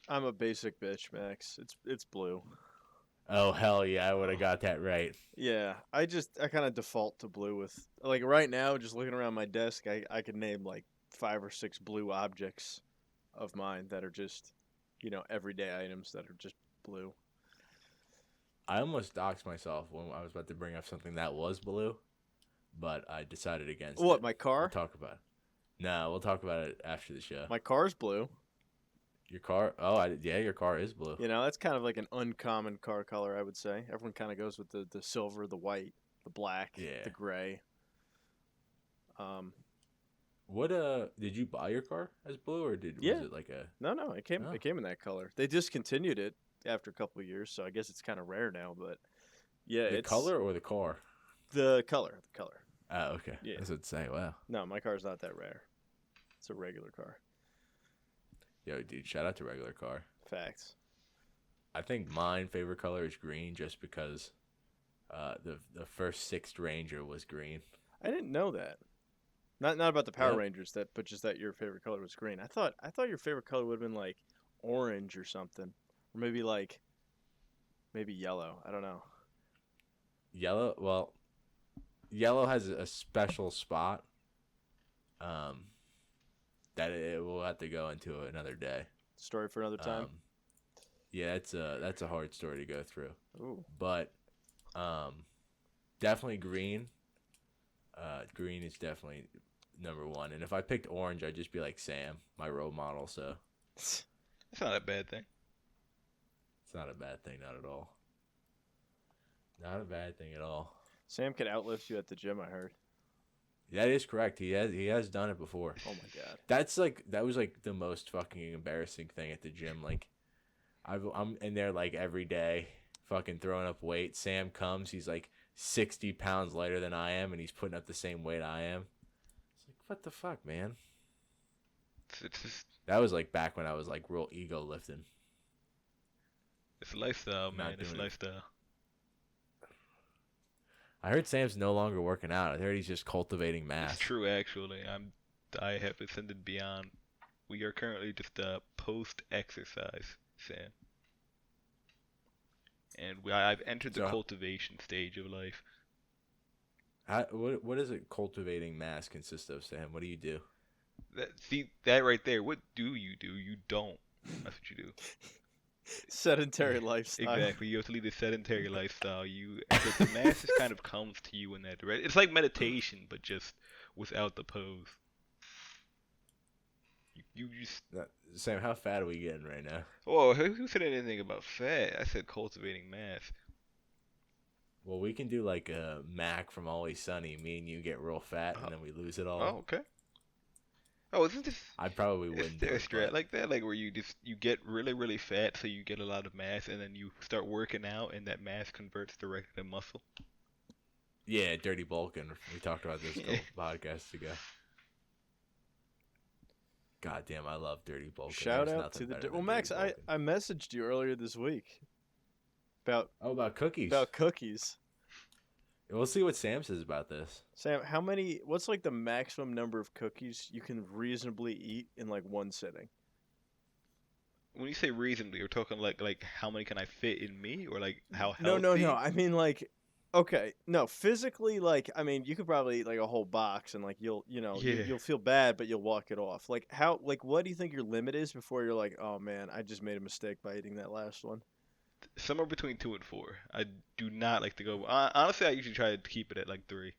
I'm a basic bitch, Max. It's blue. Oh hell yeah, I would have Oh, got that right. Yeah, I kind of default to blue with like right now. Just looking around my desk, I could name like 5 or 6 blue objects of mine that are just, everyday items that are just blue. I almost doxed myself when I was about to bring up something that was blue, but I decided against What, it. my We'll car? talk about it. No, we'll talk about it after the show. My car's blue. Your car? Oh, yeah, your car is blue. That's kind of like an uncommon car color, I would say. Everyone kind of goes with the silver, the white, the black, Yeah. the gray. Um, What did you buy your car as blue or was yeah, it like a no, it came oh, it came in that color. They discontinued it after a couple of years, so I guess it's kind of rare now. But yeah, the it's color or the car? the color. The color. Oh, okay. Yeah. I was about to say, wow. No, my car's not that rare. It's a regular car. Yo, dude, shout out to regular car. Facts. I think mine favorite color is green just because the first Sixth Ranger was green. I didn't know that. Not about the Power Yep. Rangers, but just that your favorite color was green. I thought your favorite color would have been like orange or something, or maybe yellow. I don't know. Yellow, well, yellow has a special spot um that it will have to go into another day. Story for another time. Yeah, that's a hard story to go through. Ooh. But definitely green. Green is definitely number one. And if I picked orange, I'd just be like Sam, my role model. So it's not a bad thing. it's not a bad thing, not at all. Not a bad thing at all. Sam could outlift you at the gym. I heard. That is correct. He has done it before. Oh my god. That was like the most fucking embarrassing thing at the gym. Like I'm in there like every day, fucking throwing up weight. Sam comes, he's like 60 pounds lighter than I am, and he's putting up the same weight I am. It's like, what the fuck, man? It's just That was like back when I was like real ego lifting. it's a lifestyle, Not man. It's doing it. lifestyle. I heard Sam's no longer working out. I heard he's just cultivating mass. It's true, actually. I have ascended beyond. We are currently just post exercise, Sam. And I've entered the So- cultivation stage of life. What does a cultivating mass consist of, Sam? What do you do? See that right there. What do? You don't. That's what you do. Sedentary lifestyle. Exactly. You have to lead a sedentary lifestyle. The mass just kind of comes to you in that direction. It's like meditation, but just without the pose. You just. Sam, how fat are we getting right now? Oh, who said anything about fat? I said cultivating mass. Well, we can do like a Mac from Always Sunny. Me and you get real fat, and then we lose it all. Oh, okay. Oh, isn't this? I probably Is wouldn't. there do a it, strat but- like that, like where you get really fat, so you get a lot of mass, and then you start working out, and that mass converts directly to muscle? Yeah, dirty bulking. We talked about this a couple podcasts ago. God damn, I love dirty bulking. Shout There's out nothing to the. better Well, than Max, dirty I bulking. messaged you earlier this week about About cookies. cookies. We'll see what Sam says about this. Sam, what's like the maximum number of cookies you can reasonably eat in like one sitting? When you say reasonably, you're talking like how many can I fit in me, or like how No, healthy? no. I mean like Okay, no, physically, like, I mean, you could probably eat like a whole box and like Yeah. you'll feel bad, but you'll walk it off. Like how, like, what do you think your limit is before you're like, oh man, I just made a mistake by eating that last one? Somewhere between 2 and 4. I do not like to go. Honestly, I usually try to keep it at like 3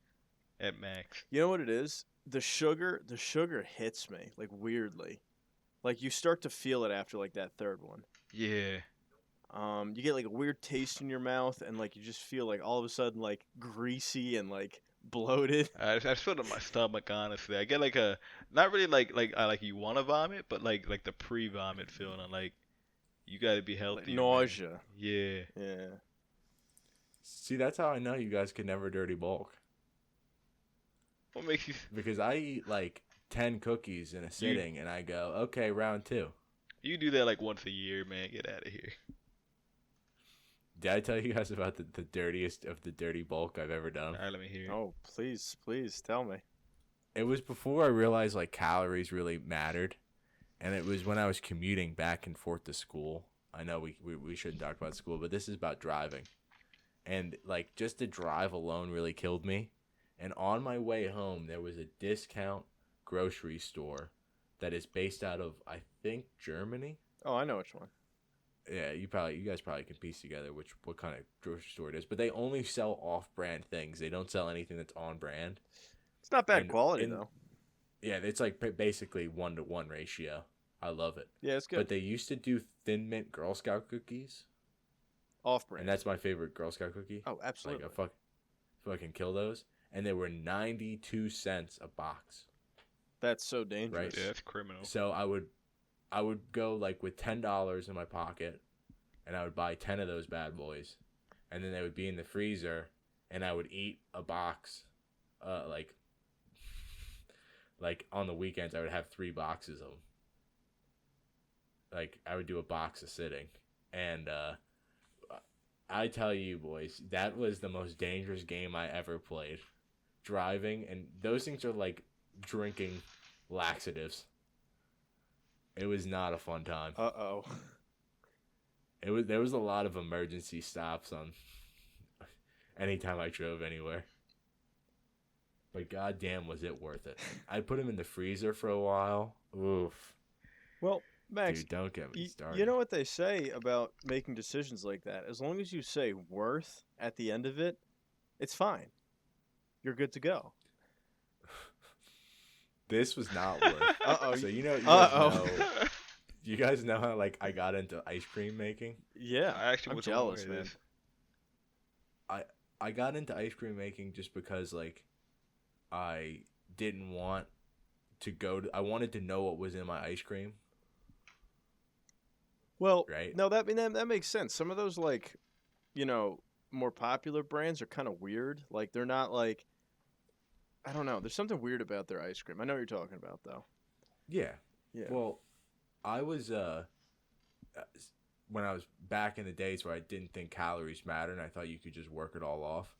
at max. You know what it is? The sugar hits me like weirdly. Like you start to feel it after like that third one. Yeah. You get like a weird taste in your mouth, and like you just feel like all of a sudden like greasy and like bloated. I feel it in my stomach. Honestly, I get like a not really like I like you want to vomit, but like the pre-vomit feeling. I'm like you got to be Like healthier, man. nausea. Yeah. Yeah. See, that's how I know you guys could never dirty bulk. What makes you? Because I eat like 10 cookies in a sitting, and I go, okay, round 2. You do that like once a year, man. Get out of here. Did I tell you guys about the dirtiest of the dirty bulk I've ever done? All right, let me hear. Oh, please, please tell me. It was before I realized like calories really mattered, and it was when I was commuting back and forth to school. I know we shouldn't talk about school, but this is about driving. And like just the drive alone really killed me. And on my way home, there was a discount grocery store that is based out of, I think, Germany. Oh, I know which one. Yeah, you guys probably can piece together what kind of grocery store it is. But they only sell off-brand things. They don't sell anything that's on brand. It's not bad And quality though. Yeah, it's like basically 1-to-1 ratio. I love it. Yeah, it's good. But they used to do Thin Mint Girl Scout cookies, Off brand. and that's my favorite Girl Scout cookie. Oh, absolutely. Like fucking kill those. And they were 92 cents a box. That's so dangerous. Right. Yeah, that's criminal. So I would go like with $10 in my pocket, and I would buy 10 of those bad boys, and then they would be in the freezer, and I would eat a box, like on the weekends I would have 3 boxes of them. Like I would do a box a sitting, and I tell you boys, that was the most dangerous game I ever played. Driving, and those things are like drinking laxatives. It was not a fun time. Uh-oh. There was a lot of emergency stops on anytime I drove anywhere. But goddamn, was it worth it? I put them in the freezer for a while. Oof. Well, Max, Dude, don't get me started. you know what they say about making decisions like that? As long as you say worth at the end of it, it's fine. You're good to go. This was not worth. Uh-oh. So Uh-oh. you guys know how like I got into ice cream making? Yeah, I actually I'm was jealous, aware of man. this. I got into ice cream making just because like I didn't want to I wanted to know what was in my ice cream. Well, Right. no, that makes sense. Some of those like, more popular brands are kind of weird. Like they're not like, I don't know. There's something weird about their ice cream. I know what you're talking about though. Yeah. Yeah. Well, I was when I was back in the days where I didn't think calories mattered and I thought you could just work it all off.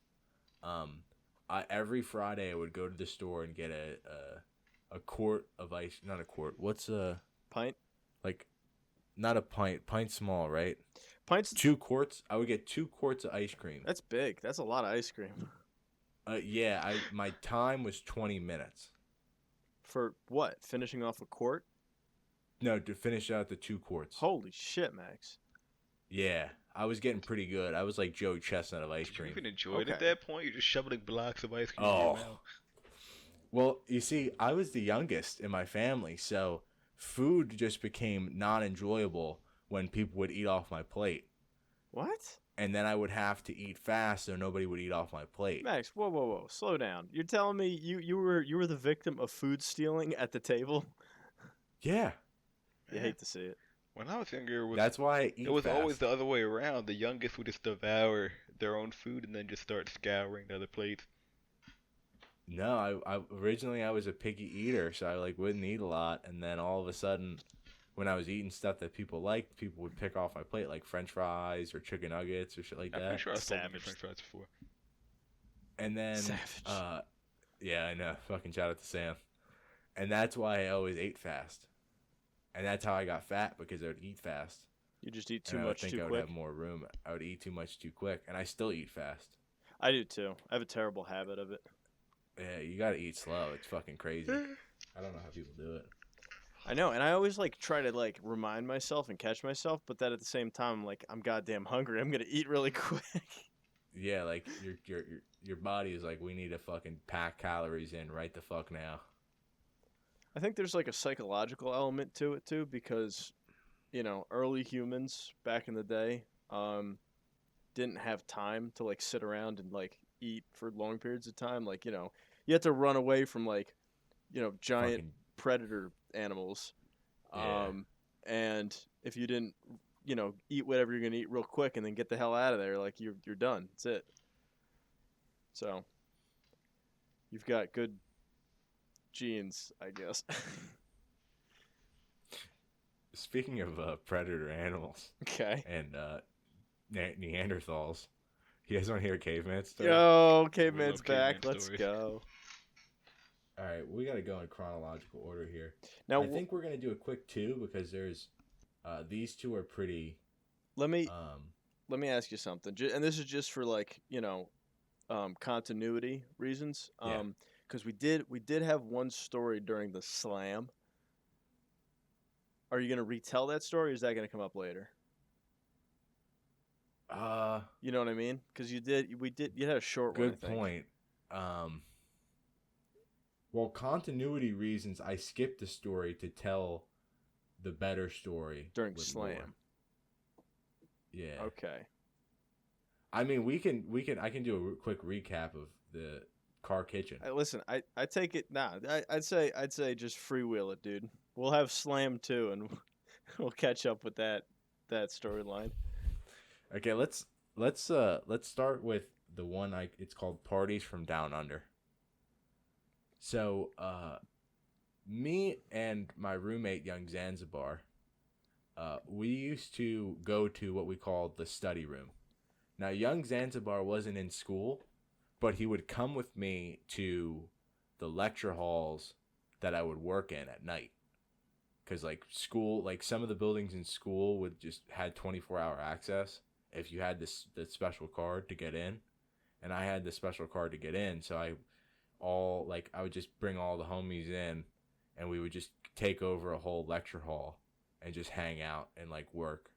Every Friday I would go to the store and get a quart of ice. Not a quart. What's Pint. like? Not a pint. Pint small, right? Pints. 2 quarts. I would get 2 quarts of ice cream. That's big. That's a lot of ice cream. Yeah. My time was 20 minutes. For what? Finishing off a quart? No, to finish out the 2 quarts. Holy shit, Max. Yeah, I was getting pretty good. I was like Joey Chestnut of ice Did you cream. even enjoy it at Okay. that point? You're just shoveling blocks of ice cream in Oh. your mouth. Well, you see, I was the youngest in my family, so food just became non-enjoyable when people would eat off my plate. What? And then I would have to eat fast so nobody would eat off my plate. Max, whoa. Slow down. You're telling me you were the victim of food stealing at the table? Yeah, You hate to see it. When I was younger, that's why I eat it was fast. always the other way around. The youngest would just devour their own food and then just start scouring the other plates. No, I originally I was a picky eater, so I like wouldn't eat a lot, and then all of a sudden, when I was eating stuff that people liked, people would pick off my plate, like French fries or chicken nuggets or shit like I'm that. pretty sure I saw Savage. French fries before. And then, Savage. yeah, I know. Fucking shout out to Sam. And that's why I always ate fast. And that's how I got fat, because I would eat fast. You just eat too And I would much think too I would quick. have more room. I would eat too much too quick, and I still eat fast. I do too. I have a terrible habit of it. Yeah, you gotta eat slow. It's fucking crazy. I don't know how people do it. I know, and I always like try to like remind myself and catch myself, but that at the same time, like I'm goddamn hungry. I'm gonna eat really quick. Yeah, like your body is like, we need to fucking pack calories in right the fuck now. I think there's like a psychological element to it too, because early humans back in the day, didn't have time to like sit around and like eat for long periods of time. Like you had to run away from like giant Fucking predator animals. yeah. And if you didn't, eat whatever you're gonna eat real quick and then get the hell out of there, like you're done. That's it. So you've got good genes, I guess. Speaking of predator animals Okay. and Neanderthals, you guys want to hear a caveman story? Yo, We caveman's love caveman back. Let's stories. go. All right, we got to go in chronological order here. Now, I think we're gonna do a quick two because there's these two are pretty. let me Um, let me ask you something, and this is just for like continuity reasons. Yeah. Because we did have one story during the slam. Are you gonna retell that story, or is that gonna come up later? You know what I mean? Because you had a short one, I good think. point. Well, continuity reasons, I skipped the story to tell the better story During with slam. more. Yeah. Okay. I mean, I can do a quick recap of the car kitchen. Listen, I take it now. I'd say just freewheel it, dude. We'll have slam too, and we'll catch up with that storyline. Okay, let's start with the one it's called Parties from Down Under. So, me and my roommate Young Zanzibar, we used to go to what we called the study room. Now, Young Zanzibar wasn't in school, but he would come with me to the lecture halls that I would work in at night. Because, like, school, like, some of the buildings in school would just had 24-hour access if you had the special card to get in. And I had the special card to get in, so I would just bring all the homies in, and we would just take over a whole lecture hall and just hang out and, like, work.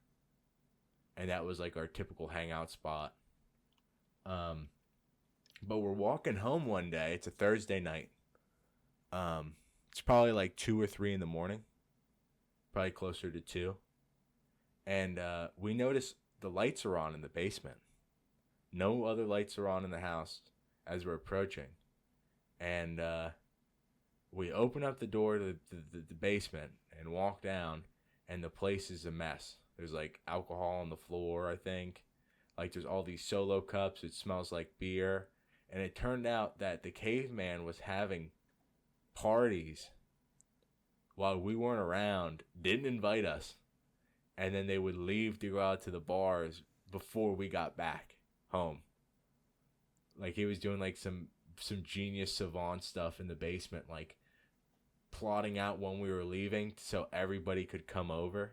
And that was like our typical hangout spot. But we're walking home one day. It's a Thursday night. It's probably like 2 or 3 in the morning. Probably closer to 2. And we notice the lights are on in the basement. No other lights are on in the house as we're approaching. And we open up the door to the basement and walk down, and the place is a mess. There's like alcohol on the floor, I think. Like there's all these solo cups. It smells like beer. And it turned out that the caveman was having parties while we weren't around, didn't invite us. And then they would leave to go out to the bars before we got back home. Like he was doing like some genius savant stuff in the basement, like plotting out when we were leaving so everybody could come over.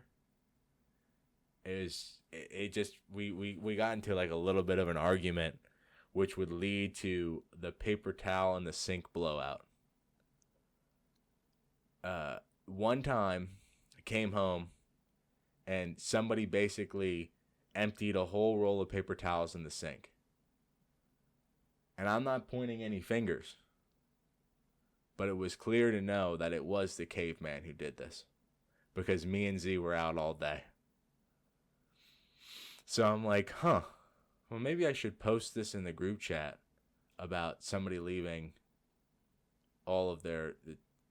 We got into like a little bit of an argument, which would lead to the paper towel and the sink blowout. One time I came home and somebody basically emptied a whole roll of paper towels in the sink. And I'm not pointing any fingers, but it was clear to know that it was the caveman who did this, because me and Z were out all day. So I'm like, well, maybe I should post this in the group chat about somebody leaving all of their,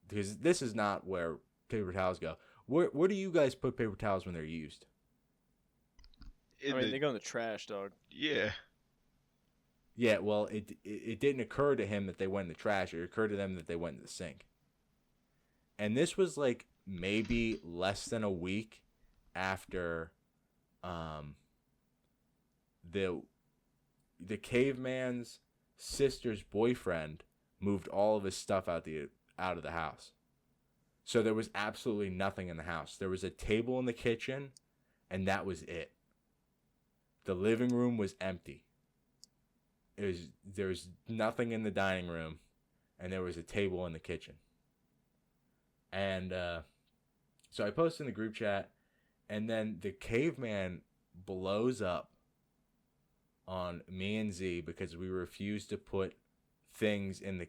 because this is not where paper towels go. Where do you guys put paper towels when they're used? They go in the trash, dog. Yeah. Yeah, well, it didn't occur to him that they went in the trash. It occurred to them that they went in the sink. And this was like maybe less than a week after the caveman's sister's boyfriend moved all of his stuff out of the house. So there was absolutely nothing in the house. There was a table in the kitchen, and that was it. The living room was empty. there was nothing in the dining room, and there was a table in the kitchen. And so I posted in the group chat, and then the caveman blows up on me and Z because we refused to put things in the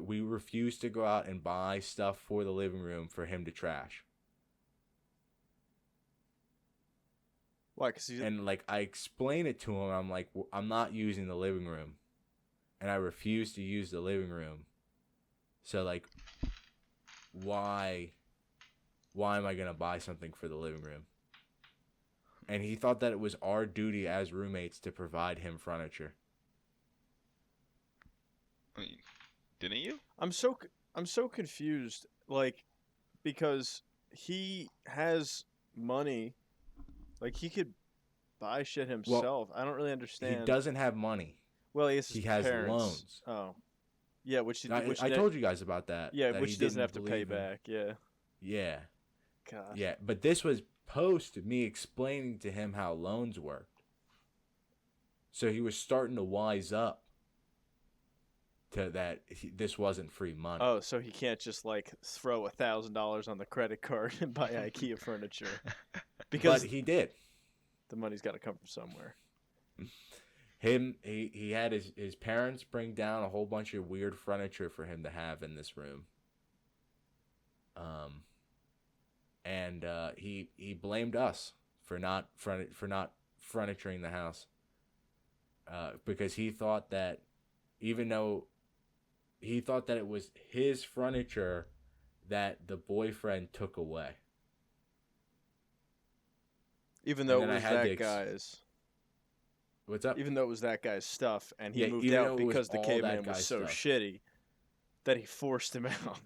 we refused to go out and buy stuff for the living room for him to trash. Why? And like I explained it to him, I'm like, I'm not using the living room, and I refuse to use the living room. So like, why am I gonna buy something for the living room? And he thought that it was our duty as roommates to provide him furniture. I mean, didn't you? I'm so confused, like, because he has money, like he could buy shit himself. I don't really understand. He doesn't have money. Well, he has parents. Loans. Oh, yeah, I told you guys about that. Yeah, that which he doesn't have to pay back. Yeah. Yeah. God. Yeah, but this was post me explaining to him how loans worked. So he was starting to wise up to that this wasn't free money. Oh, so he can't just like throw $1,000 on the credit card and buy IKEA furniture because but he did. The money's got to come from somewhere. He had his parents bring down a whole bunch of weird furniture for him to have in this room. And he blamed us for not furnituring the house. Because he thought that even though he thought that it was his furniture that the boyfriend took away. Even though it was that guy's. What's up? Even though it was that guy's stuff, and he moved out because the caveman was so shitty that he forced him out.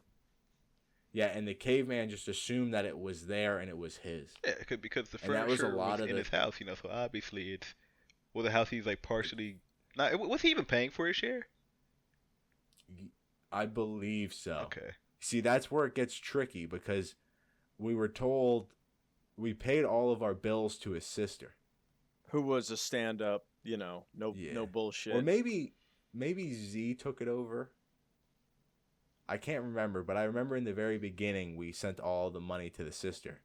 Yeah, and the caveman just assumed that it was there and it was his. Yeah, because the furniture was in his house, so obviously it's... Well, the house he's like partially... Was he even paying for his share? I believe so. Okay. See, that's where it gets tricky because we were told we paid all of our bills to his sister. Who was a stand-up, no bullshit. Or maybe Z took it over. I can't remember, but I remember in the very beginning we sent all the money to the sister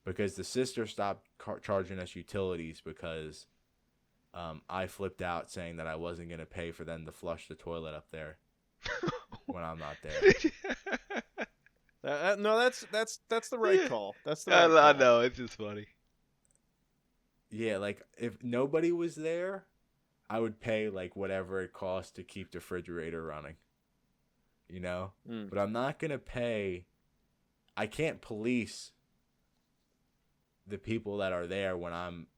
because the sister stopped charging us utilities because I flipped out saying that I wasn't going to pay for them to flush the toilet up there when I'm not there. No, that's the right call. That's the right call. I know, it's just funny. Yeah, like if nobody was there, I would pay like whatever it costs to keep the refrigerator running. But I'm not going to pay. I can't police the people that are there when I'm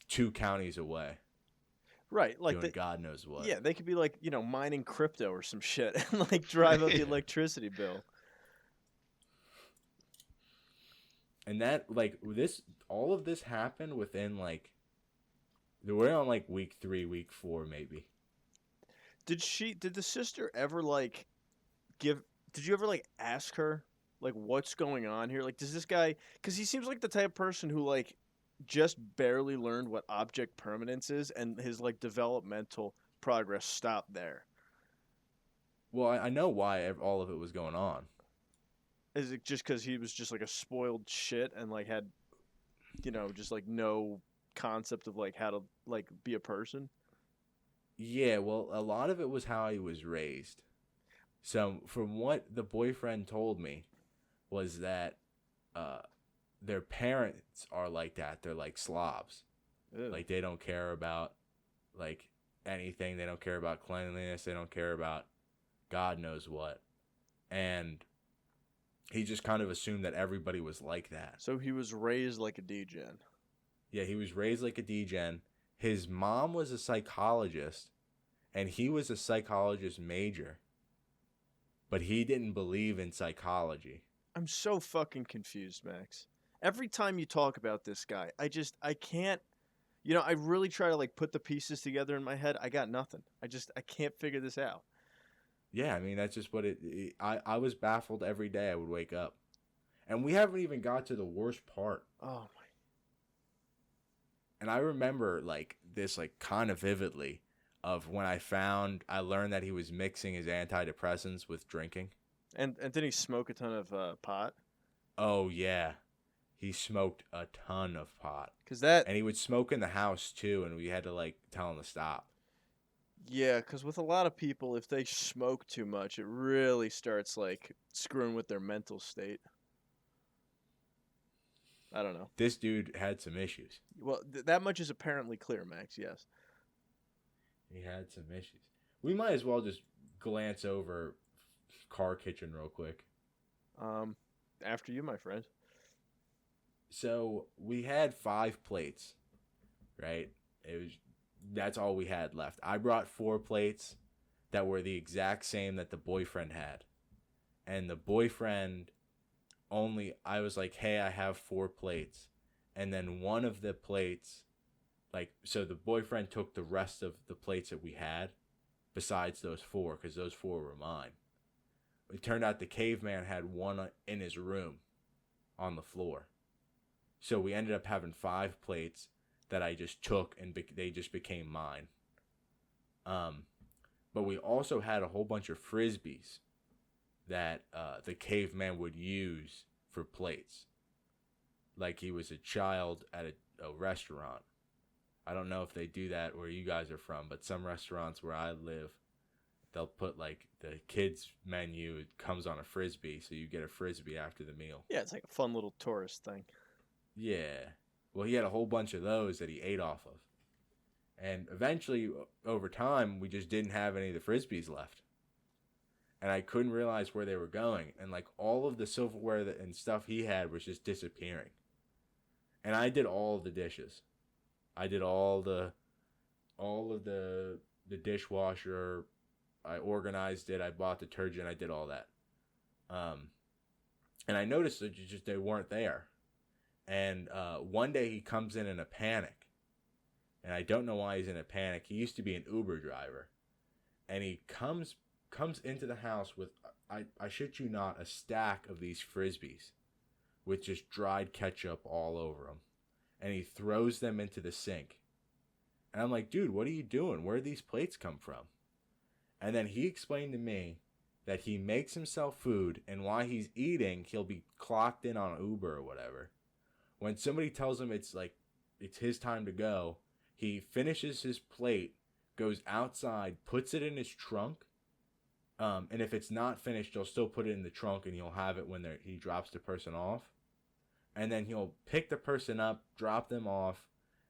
2 counties away. Right. Like doing God knows what. Yeah, they could be like, mining crypto or some shit and like drive up the electricity bill. And that, like, all of this happened within, like, we're on, like, week 3, week 4, maybe. Did the sister ever, like, did you ever, like, ask her, like, what's going on here? Like, does this guy, because he seems like the type of person who, like, just barely learned what object permanence is, and his, like, developmental progress stopped there. Well, I know why all of it was going on. Is it just because he was just, like, a spoiled shit and, like, had, just, like, no concept of, like, how to, like, be a person? Yeah, well, a lot of it was how he was raised. So, from what the boyfriend told me, was that their parents are like that. They're like slobs. Ew. Like, they don't care about, like, anything. They don't care about cleanliness. They don't care about God knows what. And he just kind of assumed that everybody was like that. So he was raised like a degen. Yeah, he was raised like a degen. His mom was a psychologist, and he was a psychologist major. But he didn't believe in psychology. I'm so fucking confused, Max. Every time you talk about this guy, I can't, I really try to, like, put the pieces together in my head. I got nothing. I can't figure this out. Yeah, I mean, that's just what I was baffled every day I would wake up. And we haven't even got to the worst part. Oh, my. And I remember, like, this, like, kind of vividly. of when I learned that he was mixing his antidepressants with drinking. And didn't he smoke a ton of pot? Oh yeah, he smoked a ton of pot, Cause that and he would smoke in the house too, and we had to like tell him to stop. Yeah, because with a lot of people, if they smoke too much, it really starts like screwing with their mental state. I don't know. This dude had some issues. Well, that much is apparently clear, Max. Yes. He had some issues. We might as well just glance over Car Kitchen real quick. Um, After you, my friend. So we had 5 plates, right? That's all we had left. I brought 4 plates that were the exact same that the boyfriend had. And the boyfriend I was like, "Hey, I have 4 plates." And then one of the plates, so the boyfriend took the rest of the plates that we had besides those 4, cuz those 4 were mine. It turned out the caveman had one in his room on the floor. So we ended up having 5 plates that I just took, and they just became mine. But we also had a whole bunch of frisbees that the caveman would use for plates. Like he was a child at a restaurant. I don't know if they do that where you guys are from, but some restaurants where I live, they'll put like the kids menu, it comes on a frisbee, so you get a frisbee after the meal. Yeah, it's like a fun little tourist thing. Yeah. Well, he had a whole bunch of those that he ate off of. And eventually, over time, we just didn't have any of the frisbees left. And I couldn't realize where they were going. And like all of the silverware and stuff he had was just disappearing. And I did all of the dishes. I did all of the dishwasher. I organized it. I bought detergent. I did all that. And I noticed that they weren't there. And one day he comes in a panic. And I don't know why he's in a panic. He used to be an Uber driver. And he comes into the house with, I shit you not, a stack of these frisbees with just dried ketchup all over them. And he throws them into the sink. And I'm like, dude, what are you doing? Where did these plates come from? And then he explained to me that he makes himself food, and while he's eating, he'll be clocked in on Uber or whatever. When somebody tells him it's his time to go, he finishes his plate, goes outside, puts it in his trunk, and if it's not finished, he'll still put it in the trunk, and he'll have it when he drops the person off. And then he'll pick the person up, drop them off,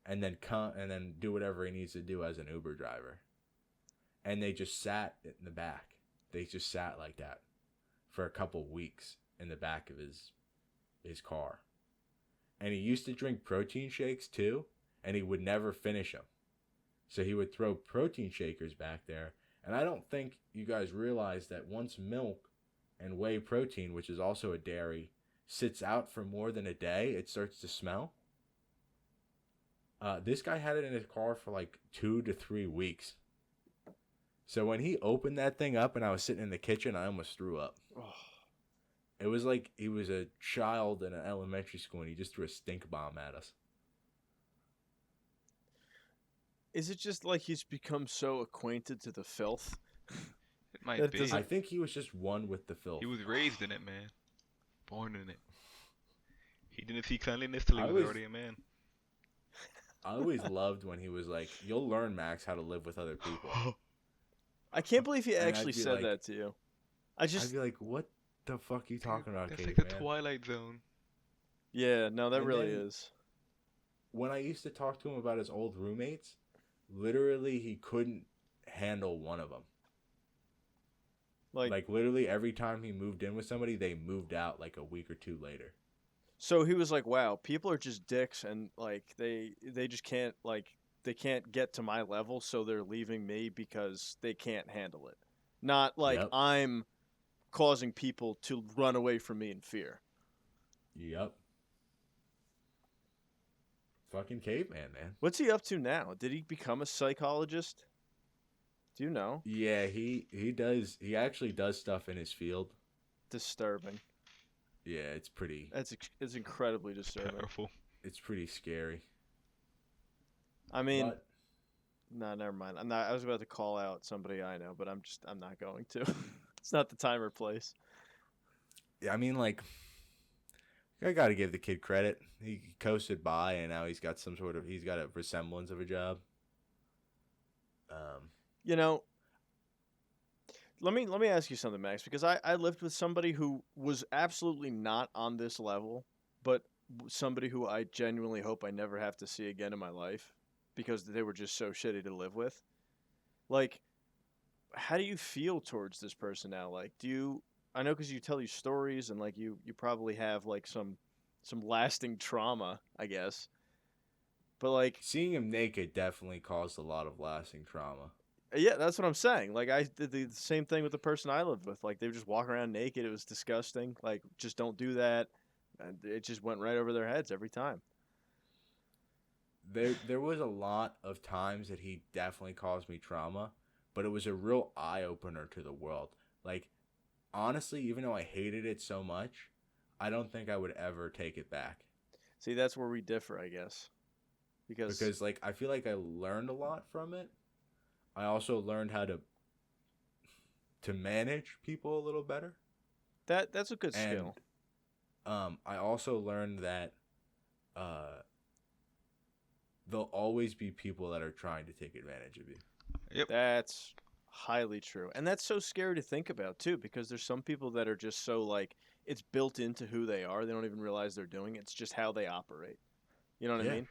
and then do whatever he needs to do as an Uber driver. And they just sat in the back. They just sat like that for a couple weeks in the back of his car. And he used to drink protein shakes too, and he would never finish them. So he would throw protein shakers back there. And I don't think you guys realize that once milk and whey protein, which is also a dairy, sits out for more than a day, it starts to smell. This guy had it in his car for like 2 to 3 weeks. So when he opened that thing up and I was sitting in the kitchen, I almost threw up. Oh. It was like he was a child in an elementary school and he just threw a stink bomb at us. Is it just like he's become so acquainted to the filth? It might That be. doesn't- I think he was just one with the filth. He was raised in it, man. Born in it. He didn't see cleanliness till he was already a man. I always loved when he was like, "You'll learn, Max, how to live with other people." I can't believe he And I'd actually be said like- that to you. I'd be like, "What the fuck are you talking about, That's Kate, like the man?" Twilight Zone. Yeah, no, that And really then- is. When I used to talk to him about his old roommates, literally he couldn't handle one of them. Like literally every time he moved in with somebody, they moved out like a week or 2 later. So he was like, "Wow, people are just dicks, and like they just can't they can't get to my level, so they're leaving me because they can't handle it. Not like Yep. I'm causing people to run away from me in fear." Yep. Fucking caveman, man. What's he up to now? Did he become a psychologist? Do you know? Yeah, he does. He actually does stuff in his field. Disturbing. Yeah, it's It's incredibly disturbing. Powerful. pretty scary. I mean, But No, never mind. I'm not. I was about to call out somebody I know, but I'm not going to. It's not the time or place. Yeah, I mean, like, I got to give the kid credit. He coasted by, and now he's got a resemblance of a job. Um, You know, let me ask you something, Max, because I lived with somebody who was absolutely not on this level, but somebody who I genuinely hope I never have to see again in my life because they were just so shitty to live with. Like, how do you feel towards this person now? Like, do you? I know because you tell these stories and like you probably have like some lasting trauma, I guess. But like, Seeing him naked definitely caused a lot of lasting trauma. yeah, that's what I'm saying. Like, I did the same thing with the person I lived with. Like, they would just walk around naked. It was disgusting. Like, just don't do that. And it just went right over their heads every time. There was a lot of times that he definitely caused me trauma, but it was a real eye opener to the world. Like, honestly, even though I hated it so much, I don't think I would ever take it back. See, that's where we differ, I guess. Because Because like I feel like I learned a lot from it. I also learned how to manage people a little better. that's a good And skill. I also learned that uh there'll always be people that are trying to take advantage of you. Yep. That's highly true. And that's so scary to think about too, because there's some people that are just so like it's built into who they are. They don't even realize they're doing it. It's just how they operate. You know what I Yeah. mean?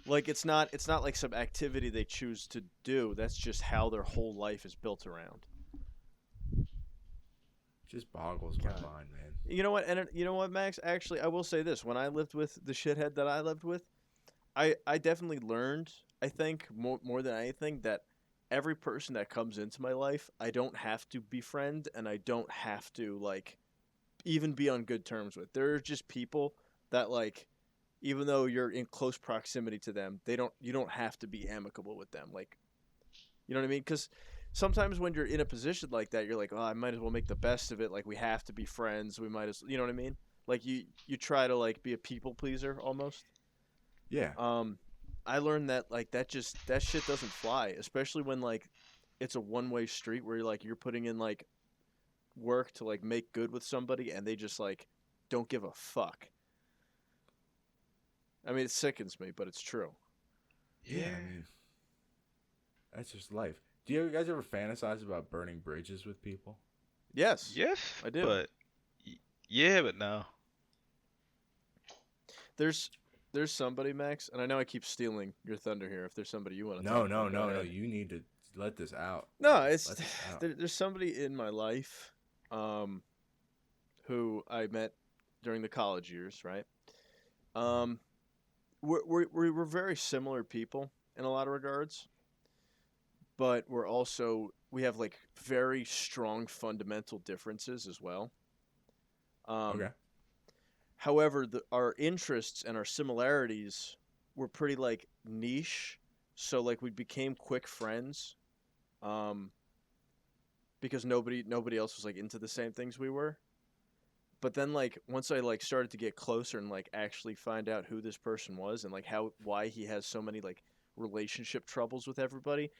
Like it's not like some activity they choose to do. That's just how their whole life is built around. Just boggles my God. mind, man. You know what? You know what, Max? Actually, I will say this: when I lived with the shithead that I lived with, I definitely learned. I think more than anything that every person that comes into my life, I don't have to befriend, and I don't have to like even be on good terms with. There are just people that like, even though you're in close proximity to them, you don't have to be amicable with them. Like, you know what I mean? Because sometimes when you're in a position like that, you're like, oh, I might as well make the best of it. Like, we have to be friends. We might as, you know what I mean? Like, you try to like be a people pleaser almost. Yeah. Um, I learned that like that shit doesn't fly, especially when like it's a one way street where you're putting in like work to like make good with somebody and they just like don't give a fuck. I mean, it sickens me, but it's true. Yeah, I mean, that's just life. Do you guys ever fantasize about burning bridges with people? Yes, Yes, I do. but yeah, but no. There's there's somebody, Max, and I know I keep stealing your thunder here. If there's somebody you want to No, talk no, about, go no, no. ahead. You need to let this out. No, it's Let this out. there's somebody in my life, um, who I met during the college years, right? Um, we're very similar people in a lot of regards, but we have like very strong fundamental differences as well. Okay. Um, However, our interests and our similarities were pretty like niche, so like we became quick friends, um, because nobody else was like into the same things we were. But then like once I like started to get closer and like actually find out who this person was and like how why he has so many like relationship troubles with everybody,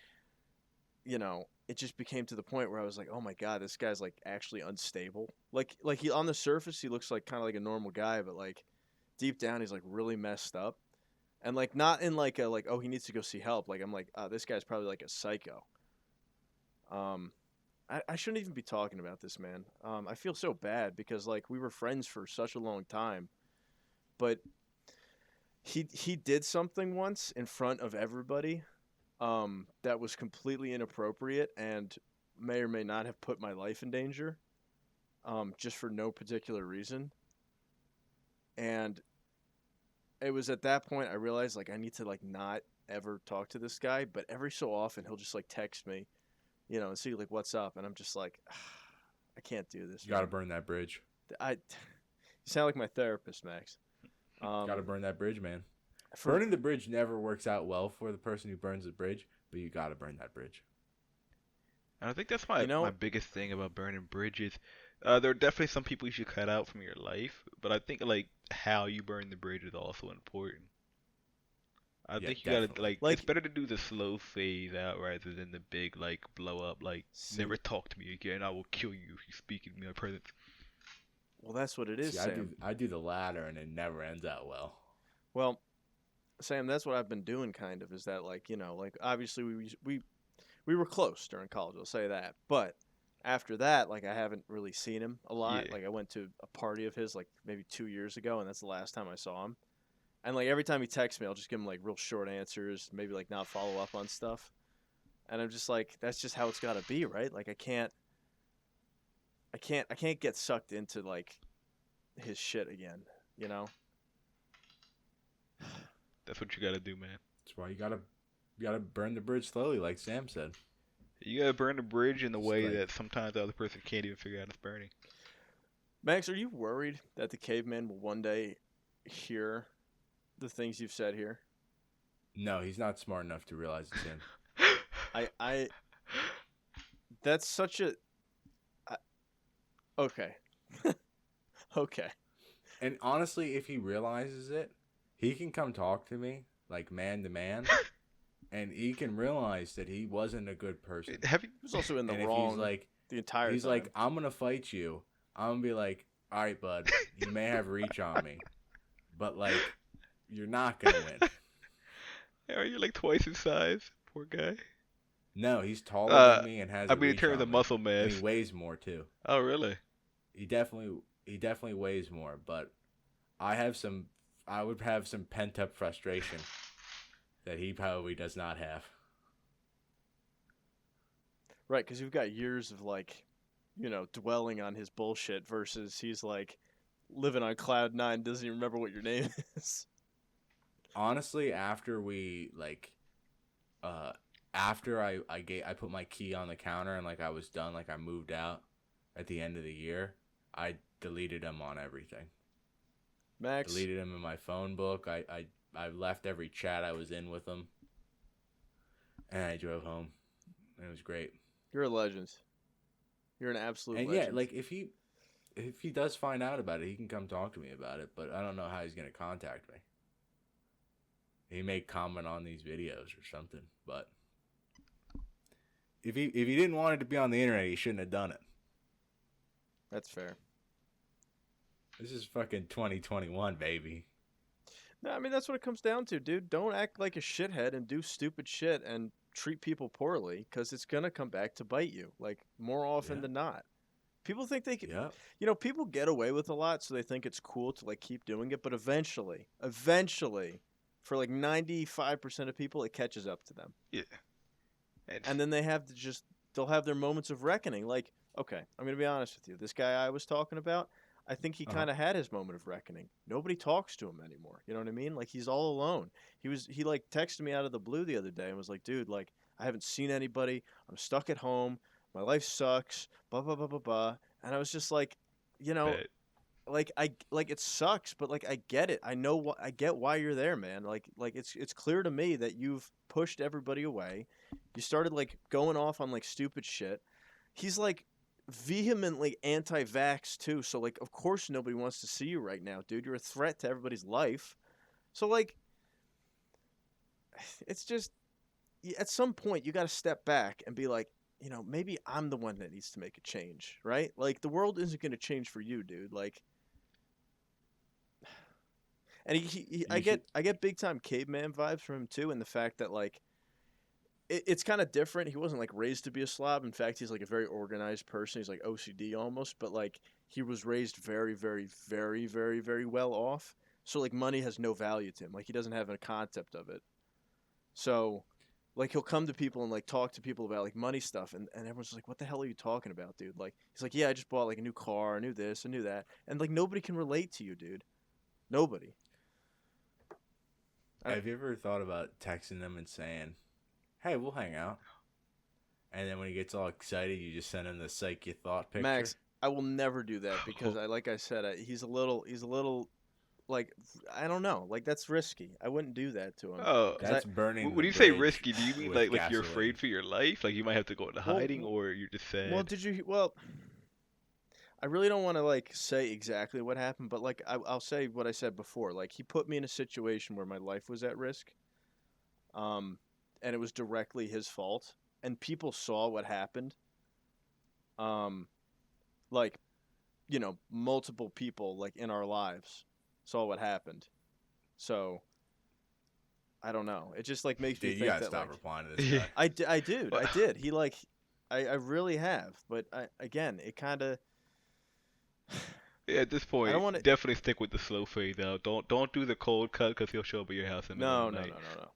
it just became to the point where I was like, oh my god, this guy's like actually unstable. Like he on the surface he looks like kind of like a normal guy, but like deep down he's like really messed up. And like not in like a like oh he needs to go see help. Like I'm like this guy's probably like a psycho. Um, I shouldn't even be talking about this, man. I feel so bad because like we were friends for such a long time, but he did something once in front of everybody, that was completely inappropriate and may or may not have put my life in danger, just for no particular reason. And it was at that point I realized like I need to like not ever talk to this guy, but every so often he'll just like text me, and see like what's up, and I'm just like, I can't do this, You got to man. burn that bridge. You sound like my therapist, Max. Got to Um, burn that bridge, man. for Burning the bridge never works out well for the person who burns the bridge, but you got to burn that bridge. And I think that's you my know, biggest thing about burning bridges. There are definitely some people you should cut out from your life, but I think like how you burn the bridge is also important. I Yeah, think you gotta definitely. it's Like, better to do the slow phase out rather than the big like blow up like see, never talk to me again. I will kill you if you speak in my presence. well, that's what it is, See, Sam. I do the latter, and it never ends out well. Well, Sam, that's what I've been doing. Kind of is that like like obviously we were close during college. I'll say that, but after that, like I haven't really seen him a lot. Yeah. Like I went to a party of his like maybe 2 years ago, and that's the last time I saw him. And like every time he texts me, I'll just give him like real short answers, maybe like not follow up on stuff. And I'm just like, that's just how it's got to be, right? Like I can't get sucked into like his shit again, you know? That's what you gotta do, man. That's why you gotta burn the bridge slowly, like Sam said. You gotta burn the bridge in a Just way like that sometimes the other person can't even figure out it's burning. Max, are you worried that the caveman will one day hear the things you've said here? no, he's not smart enough to realize it's him. I that's such a I, okay. Okay. And honestly, if he realizes it, he can come talk to me like man to man, and he can realize that he wasn't a good person. Have you? He was also in the And if wrong he's like, the entire he's time. like, I'm gonna fight you. I'm gonna be like, all right, bud, you may have reach on me, but like, you're not gonna win. Are you like twice his size? Poor guy. No, he's taller Uh, than me and has I a mean in reach terms of on me, muscle and mass. he weighs more too. Oh really? He definitely weighs more, but I would have some pent up frustration that he probably does not have. Right, because you've got years of like, dwelling on his bullshit versus he's like living on cloud nine, doesn't even remember what your name is. Honestly, after we like uh after I put my key on the counter and like I was done, like I moved out at the end of the year, I deleted him on everything. Max, Deleted him in my phone book. I left every chat I was in with him, and I drove home. And it was great. you're a legend. You're an absolute And yeah, legend. like if he does find out about it, he can come talk to me about it. But I don't know how he's gonna contact me. He may comment on these videos or something. But if he didn't want it to be on the internet, he shouldn't have done it. That's fair. This is fucking 2021, baby. No, I mean that's what it comes down to, dude. Don't act like a shithead and do stupid shit and treat people poorly, because it's gonna come back to bite you, like more often Yeah. than not. People think they can, Yep. people get away with a lot, so they think it's cool to like keep doing it. But eventually, for like 95% of people, it catches up to them, Yeah. and then they'll have their moments of reckoning. Like, okay, I'm gonna be honest with you. This guy I was talking about, I think he Uh-huh. kind of had his moment of reckoning. Nobody talks to him anymore. You know what I mean? Like he's all alone. He like texted me out of the blue the other day and was like, "Dude, like I haven't seen anybody. I'm stuck at home. My life sucks. Blah blah blah blah blah." And I was just like, you know, Bet. like I like it sucks, but like I get it. I get why you're there, man. Like it's clear to me that you've pushed everybody away. You started like going off on like stupid shit. He's like vehemently anti-vax too, so like of course nobody wants to see you right now, dude. You're a threat to everybody's life. So like it's just at some point you got to step back and be like, maybe I'm the one that needs to make a change, right? Like the world isn't going to change for you, dude. Like, and You should. I get big time caveman vibes from him too, and the fact that like it's kind of different. He wasn't like raised to be a slob. In fact, he's like a very organized person. He's like OCD almost, but like he was raised very, very, very, very, very well off. So like money has no value to him. Like he doesn't have a concept of it. So like he'll come to people and like talk to people about like money stuff, and everyone's like, "What the hell are you talking about, dude?" Like he's like, "Yeah, I just bought like a new car, I knew this, I knew that," and like nobody can relate to you, dude. Nobody. Have you ever thought about texting them and saying, "Hey, we'll hang out," and then when he gets all excited, you just send him the psych you thought picture? Max, I will never do that because like I said, he's a little like I don't know, like that's risky. I wouldn't do that to him. Oh, 'Cause That's burning. when the you say bridge risky, do you mean with like you're gasoline. afraid for your life? Like you might have to go into Well, hiding, or you're just sad? Well, well, I really don't want to like say exactly what happened, but like I'll say what I said before. Like he put me in a situation where my life was at risk, and it was directly his fault, and people saw what happened. Um, like, multiple people like in our lives saw what happened. So I don't know. It just like makes me Dude, you think gotta that stop like replying to this guy. I did. He like, I really have, but again, it kind of. Yeah, at this I don't point, want to. definitely stick with the slow fade out. Don't do the cold cut because he'll show up at your house in the middle No, of the no, night. no, no, no.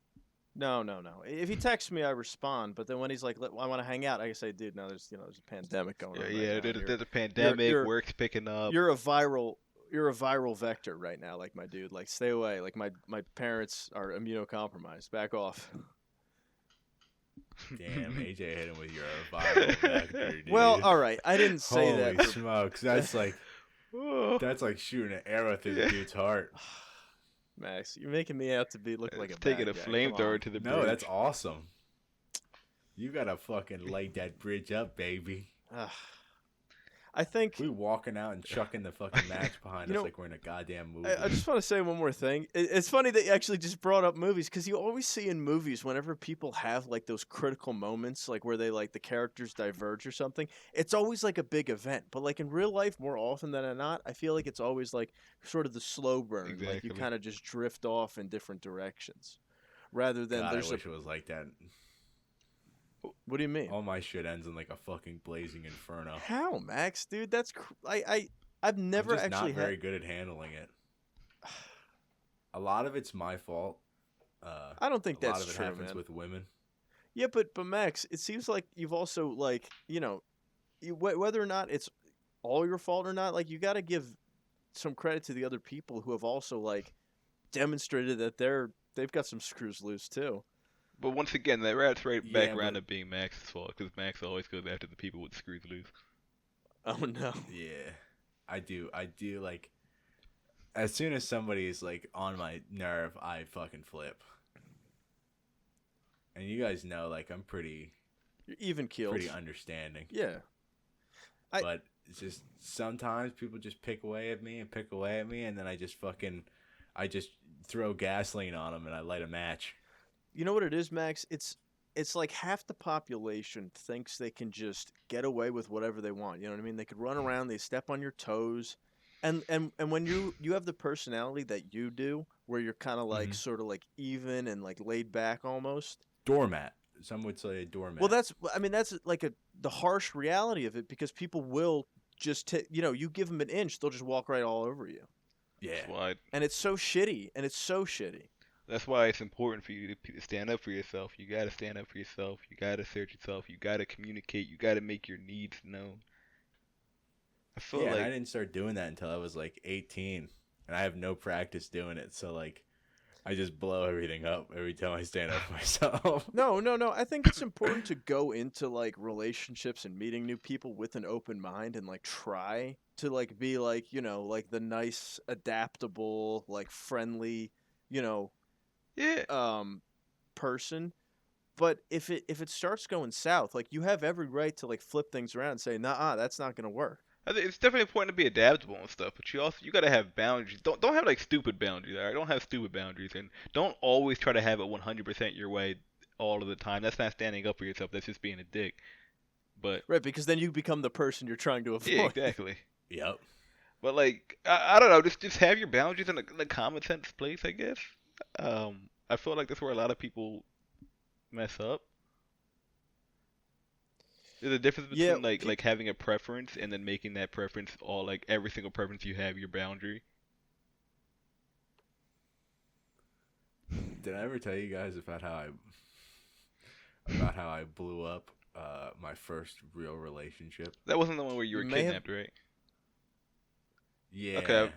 No, no, no. If he texts me, I respond. But then when he's like, "I want to hang out," I say, "Dude, no, there's a pandemic going Yeah, on right yeah. now, and There's a you're pandemic. you're Work's picking up. you're a viral vector right now, like my dude. Like, stay away. Like my parents are immunocompromised. Back off." Damn, AJ hit him with your viral vector, dude. Well, all right. I didn't say Holy that. smokes, Oh, that's like shooting an arrow through the yeah. dude's heart. Max, you're making me out to be look like It's a taking bad a guy. Come flamethrower on. to the No, bridge. that's awesome. You gotta fucking light that bridge up, baby. I think We walking out and chucking the fucking match behind You us know, like we're in a goddamn movie. I just want to say one more thing. It's funny that you actually just brought up movies because you always see in movies whenever people have like those critical moments, like where they like the characters diverge or something. It's always like a big event, but like in real life, more often than not, I feel like it's always like sort of the slow burn. Like you Exactly. kind of just drift off in different directions, rather than God, I there's a. wish it was like that. What do you mean? All my shit ends in like a fucking blazing inferno. How, Max, dude? That's I've never I'm just actually not very had. good at handling it. A lot of it's my fault. I don't think A lot that's of it true, happens man. with women. Yeah, but Max, it seems like you've also like whether or not it's all your fault or not, like you got to give some credit to the other people who have also like demonstrated that they've got some screws loose too. But once again, that wraps right back Yeah, around but to being Max's fault because Max always goes after the people with screws loose. Oh no. yeah, I do. Like as soon as somebody's like on my nerve, I fucking flip. And you guys know, like I'm pretty You're even keeled. understanding. Yeah. But it's just sometimes people just pick away at me, and then I just throw gasoline on them and I light a match. You know what it is, Max? It's like half the population thinks they can just get away with whatever they want. You know what I mean? They could run around, they step on your toes. And when you have the personality that you do, where you're kind of like sort of like even and like laid back almost. Doormat. Some would say a doormat. Well, that's like the harsh reality of it because people will just you give them an inch, they'll just walk right all over you. yeah. And it's so shitty, That's why it's important for you to stand up for yourself. You gotta stand up for yourself. You gotta assert yourself. You gotta communicate. You gotta make your needs known. I feel Yeah, and like I didn't start doing that until I was like 18, and I have no practice doing it. So like, I just blow everything up every time I stand up for myself. No. I think it's important to go into like relationships and meeting new people with an open mind and like try to like be like, like the nice, adaptable, like friendly, yeah, person. But if it starts going south, like you have every right to like flip things around and say, "Nah, that's not going to work." I think it's definitely important to be adaptable and stuff. But you gotta have boundaries. Don't have like stupid boundaries. All right, don't have stupid boundaries, and don't always try to have it 100% your way all of the time. That's not standing up for yourself. That's just being a dick. But Right, because then you become the person you're trying to yeah, avoid. exactly. Yep. But like I don't know, just have your boundaries in a common sense place, I guess. I feel like that's where a lot of people mess up. There's a difference Yeah, between like having a preference and then making that preference all like every single preference you have your boundary. Did I ever tell you guys about how I blew up my first real relationship? That wasn't the one where you were You may have- kidnapped, right? Yeah. Okay.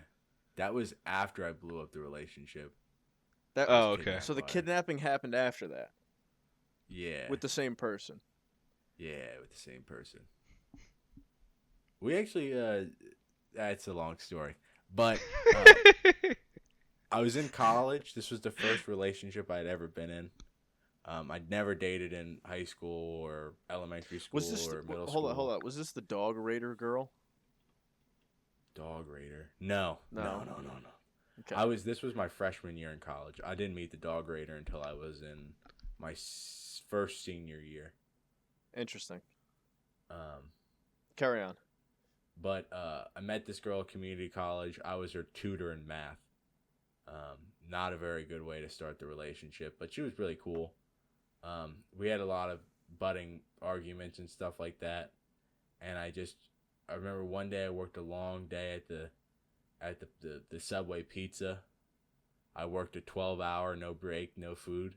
That was after I blew up the relationship. That Oh, was okay. kidnapped So the by- kidnapping happened after that Yeah. with the same person. Yeah, with the same person. We actually, that's a long story. But I was in college. This was the first relationship I'd ever been in. I'd never dated in high school or elementary school Was this or middle school. hold on? Was this the dog raider girl? Dog raider? No. No. No. Okay. This was my freshman year in college. I didn't meet the dog raider until I was in my first senior year. Interesting. Um, Carry on. but I met this girl at community college. I was her tutor in math. Not a very good way to start the relationship, but she was really cool. We had a lot of budding arguments and stuff like that. And I remember one day I worked a long day at the Subway pizza. I worked a 12-hour, no break, no food.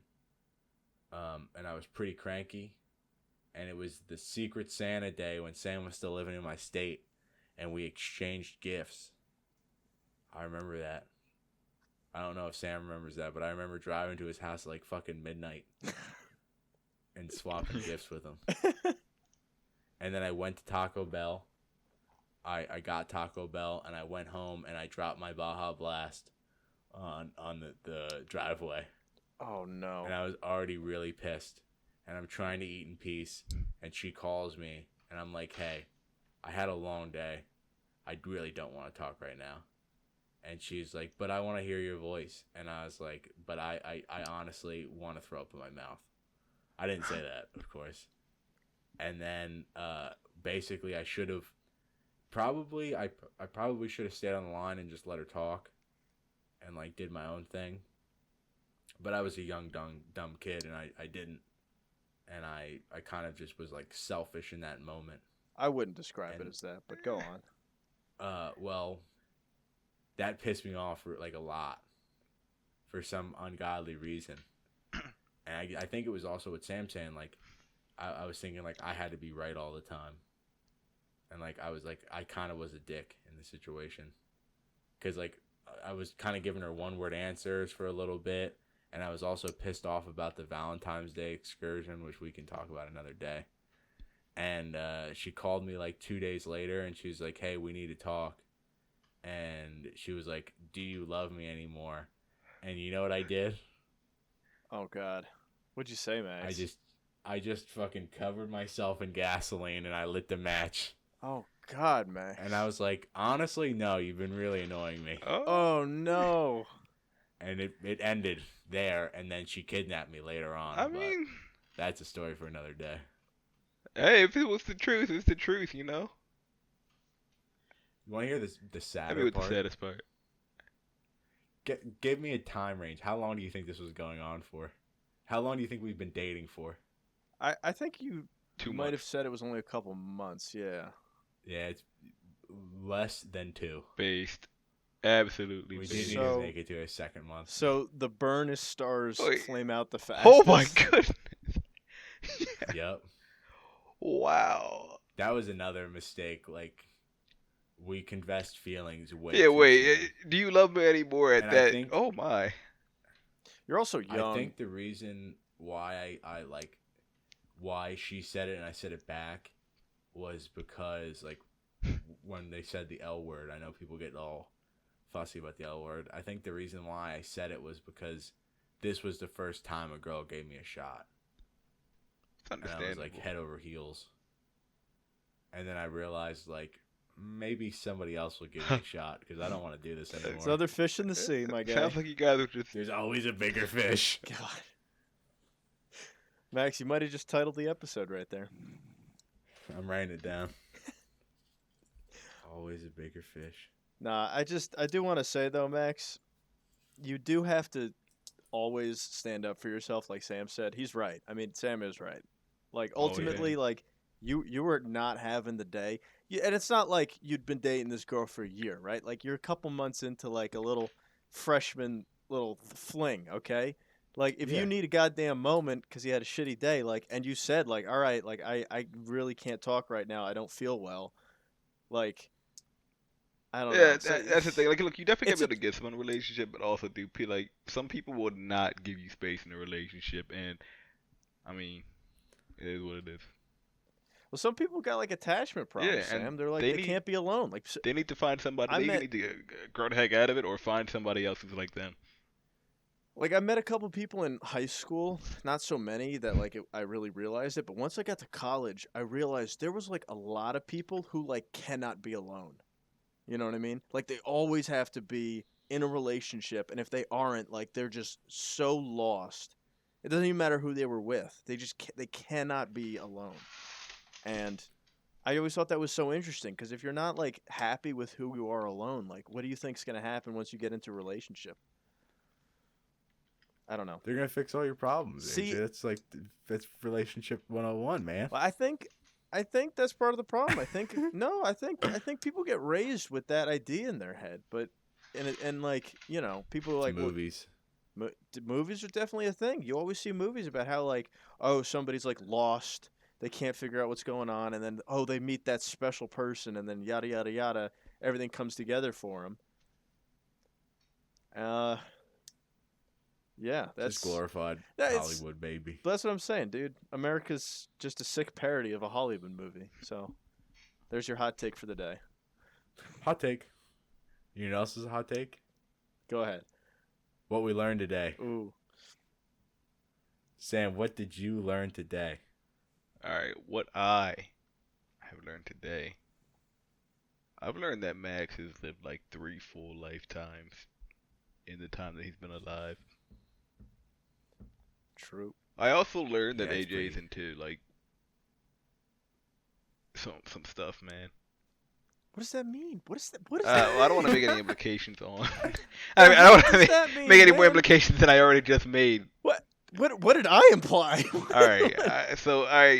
And I was pretty cranky. And it was the Secret Santa day when Sam was still living in my state. And we exchanged gifts. I remember that. I don't know if Sam remembers that, but I remember driving to his house at like fucking midnight and swapping gifts with him. And then I went to Taco Bell. I got Taco Bell, and I went home, and I dropped my Baja Blast on the driveway. Oh, no. And I was already really pissed. And I'm trying to eat in peace. And she calls me, and I'm like, hey, I had a long day. I really don't want to talk right now. And she's like, but I want to hear your voice. And I was like, but I honestly want to throw up in my mouth. I didn't say that, of course. And then basically I should have I probably should have stayed on the line and just let her talk and like did my own thing. But I was a young, dumb kid, and I didn't. And I kind of just was like selfish in that moment. I wouldn't describe it as that, but go on. Well, that pissed me off for like a lot for some ungodly reason. And I think it was also what Sam saying, like, I was thinking like I had to be right all the time. And like I was like, I kind of was a dick in the situation. Because like I was kind of giving her one-word answers for a little bit. And I was also pissed off about the Valentine's Day excursion, which we can talk about another day. And she called me like 2 days later, and she was like, hey, we need to talk. And she was like, do you love me anymore? And you know what I did? Oh, God. What'd you say, Max? I just fucking covered myself in gasoline, and I lit the match. Oh, God, Max. And I was like, honestly, no, you've been really annoying me. Oh, no. And it ended there, and then she kidnapped me later on. I mean, that's a story for another day. Hey, if it was the truth, it's the truth, you know? You want to hear the sadder Maybe with part? the saddest part. Give me a time range. How long do you think this was going on for? How long do you think we've been dating for? I think you 2 might have months. said it was only a couple months, yeah. Yeah, it's less than 2. Based. Absolutely We based. didn't even make it to a second month. So the burn as stars Wait. flame out the fastest. Oh my goodness. Yep. Wow. That was another mistake. Like, we confessed feelings way Yeah, too wait. soon. Do you love me anymore at And I that? think- Oh my. You're also young. I think the reason why I like why she said it and I said it back was because like when they said the L word, I know people get all fussy about the L word. I think the reason why I said it was because this was the first time a girl gave me a shot. It's And I was understandable. like head over heels. And then I realized like maybe somebody else will give me a shot because I don't want to do this anymore. There's other fish in the sea, my guy. Sounds like you guys are just. There's always a bigger fish. God. Max, you might have just titled the episode right there. I'm writing it down. Always a bigger fish. Nah, I do want to say though, Max, you do have to always stand up for yourself, like Sam said. He's right. I mean, Sam is right. Like ultimately, like you were not having the day, and it's not like you'd been dating this girl for a year, right? Like you're a couple months into like a little freshman little fling, okay? Like if Yeah. you need a goddamn moment because you had a shitty day, like, and you said like, all right, like I really can't talk right now. I don't feel well. Like. I don't know. Yeah, So- that's the thing. Like, look, you definitely It's gotta be able to get someone in a relationship, but also like some people will not give you space in a relationship, and I mean, it is what it is. Well, some people got like attachment problems, Yeah, and Sam. They're like they they need- can't be alone. Like They need to find somebody. I They met- need to grow the heck out of it, or find somebody else who's like them. I met a couple people in high school, not so many that I really realized it, but once I got to college, I realized there was like a lot of people who like cannot be alone. You know what I mean? Like they always have to be in a relationship, and if they aren't, like they're just so lost. It doesn't even matter who they were with. They cannot be alone. And I always thought that was so interesting because if you're not like happy with who you are alone, like what do you think's gonna happen once you get into a relationship? I don't know. They're gonna fix all your problems. See, AJ. That's relationship 101, man. Well, I think that's part of the problem. I think no, I think people get raised with that idea in their head, but and like people are like Movies. Movies are definitely a thing. You always see movies about how like somebody's like lost, they can't figure out what's going on, and then they meet that special person, and then yada yada yada, everything comes together for them. Yeah, that's just glorified Hollywood, baby. That's what I'm saying, dude. America's just a sick parody of a Hollywood movie. So, there's your hot take for the day. Hot take. You know what else is a hot take? Go ahead. What we learned today. Ooh. Sam, what did you learn today? All right, what I have learned today. I've learned that Max has lived like 3 full lifetimes in the time that he's been alive. True. I also learned that Yeah, AJ's into like some stuff, man. What does that mean? What is that? What is Well, I don't want to make any implications on. I don't want to make any more implications than I already just made. What did I imply? All right.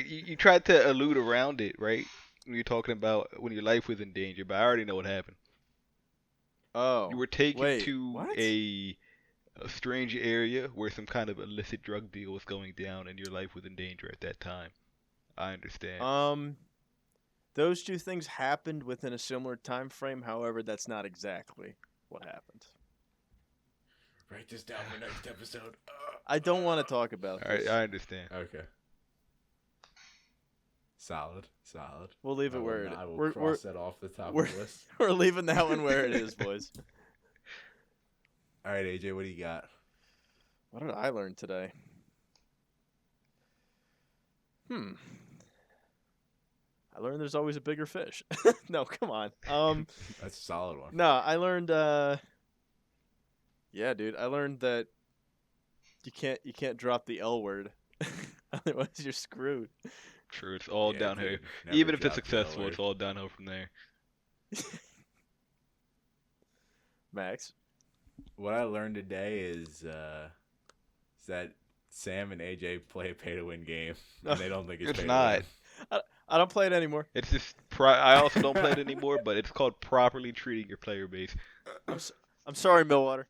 You tried to allude around it, right? When you're talking about when your life was in danger, but I already know what happened. Oh. You were taken to what? a strange area where some kind of illicit drug deal was going down, and your life was in danger at that time. I understand. Those two things happened within a similar time frame. However, that's not exactly what happened. Write this down for next episode. I don't want to talk about All right, this. I understand. Okay. Solid. We'll leave it where it is. I will cross that off the top of the list. We're leaving that one where it is, boys. All right, AJ, what do you got? What did I learn today? I learned there's always a bigger fish. No, come on. That's a solid one. No, I learned. Yeah, dude, I learned that you can't drop the L word, otherwise you're screwed. True, it's all downhill. dude, never Even if it's drop the successful, L it's all downhill from there. Max, What I learned today is that Sam and AJ play a pay-to-win game, and they don't think it's It's pay-to-win. not. I don't play it anymore. It's just I also don't play it anymore, but it's called properly treating your player base. I'm sorry, Millwater.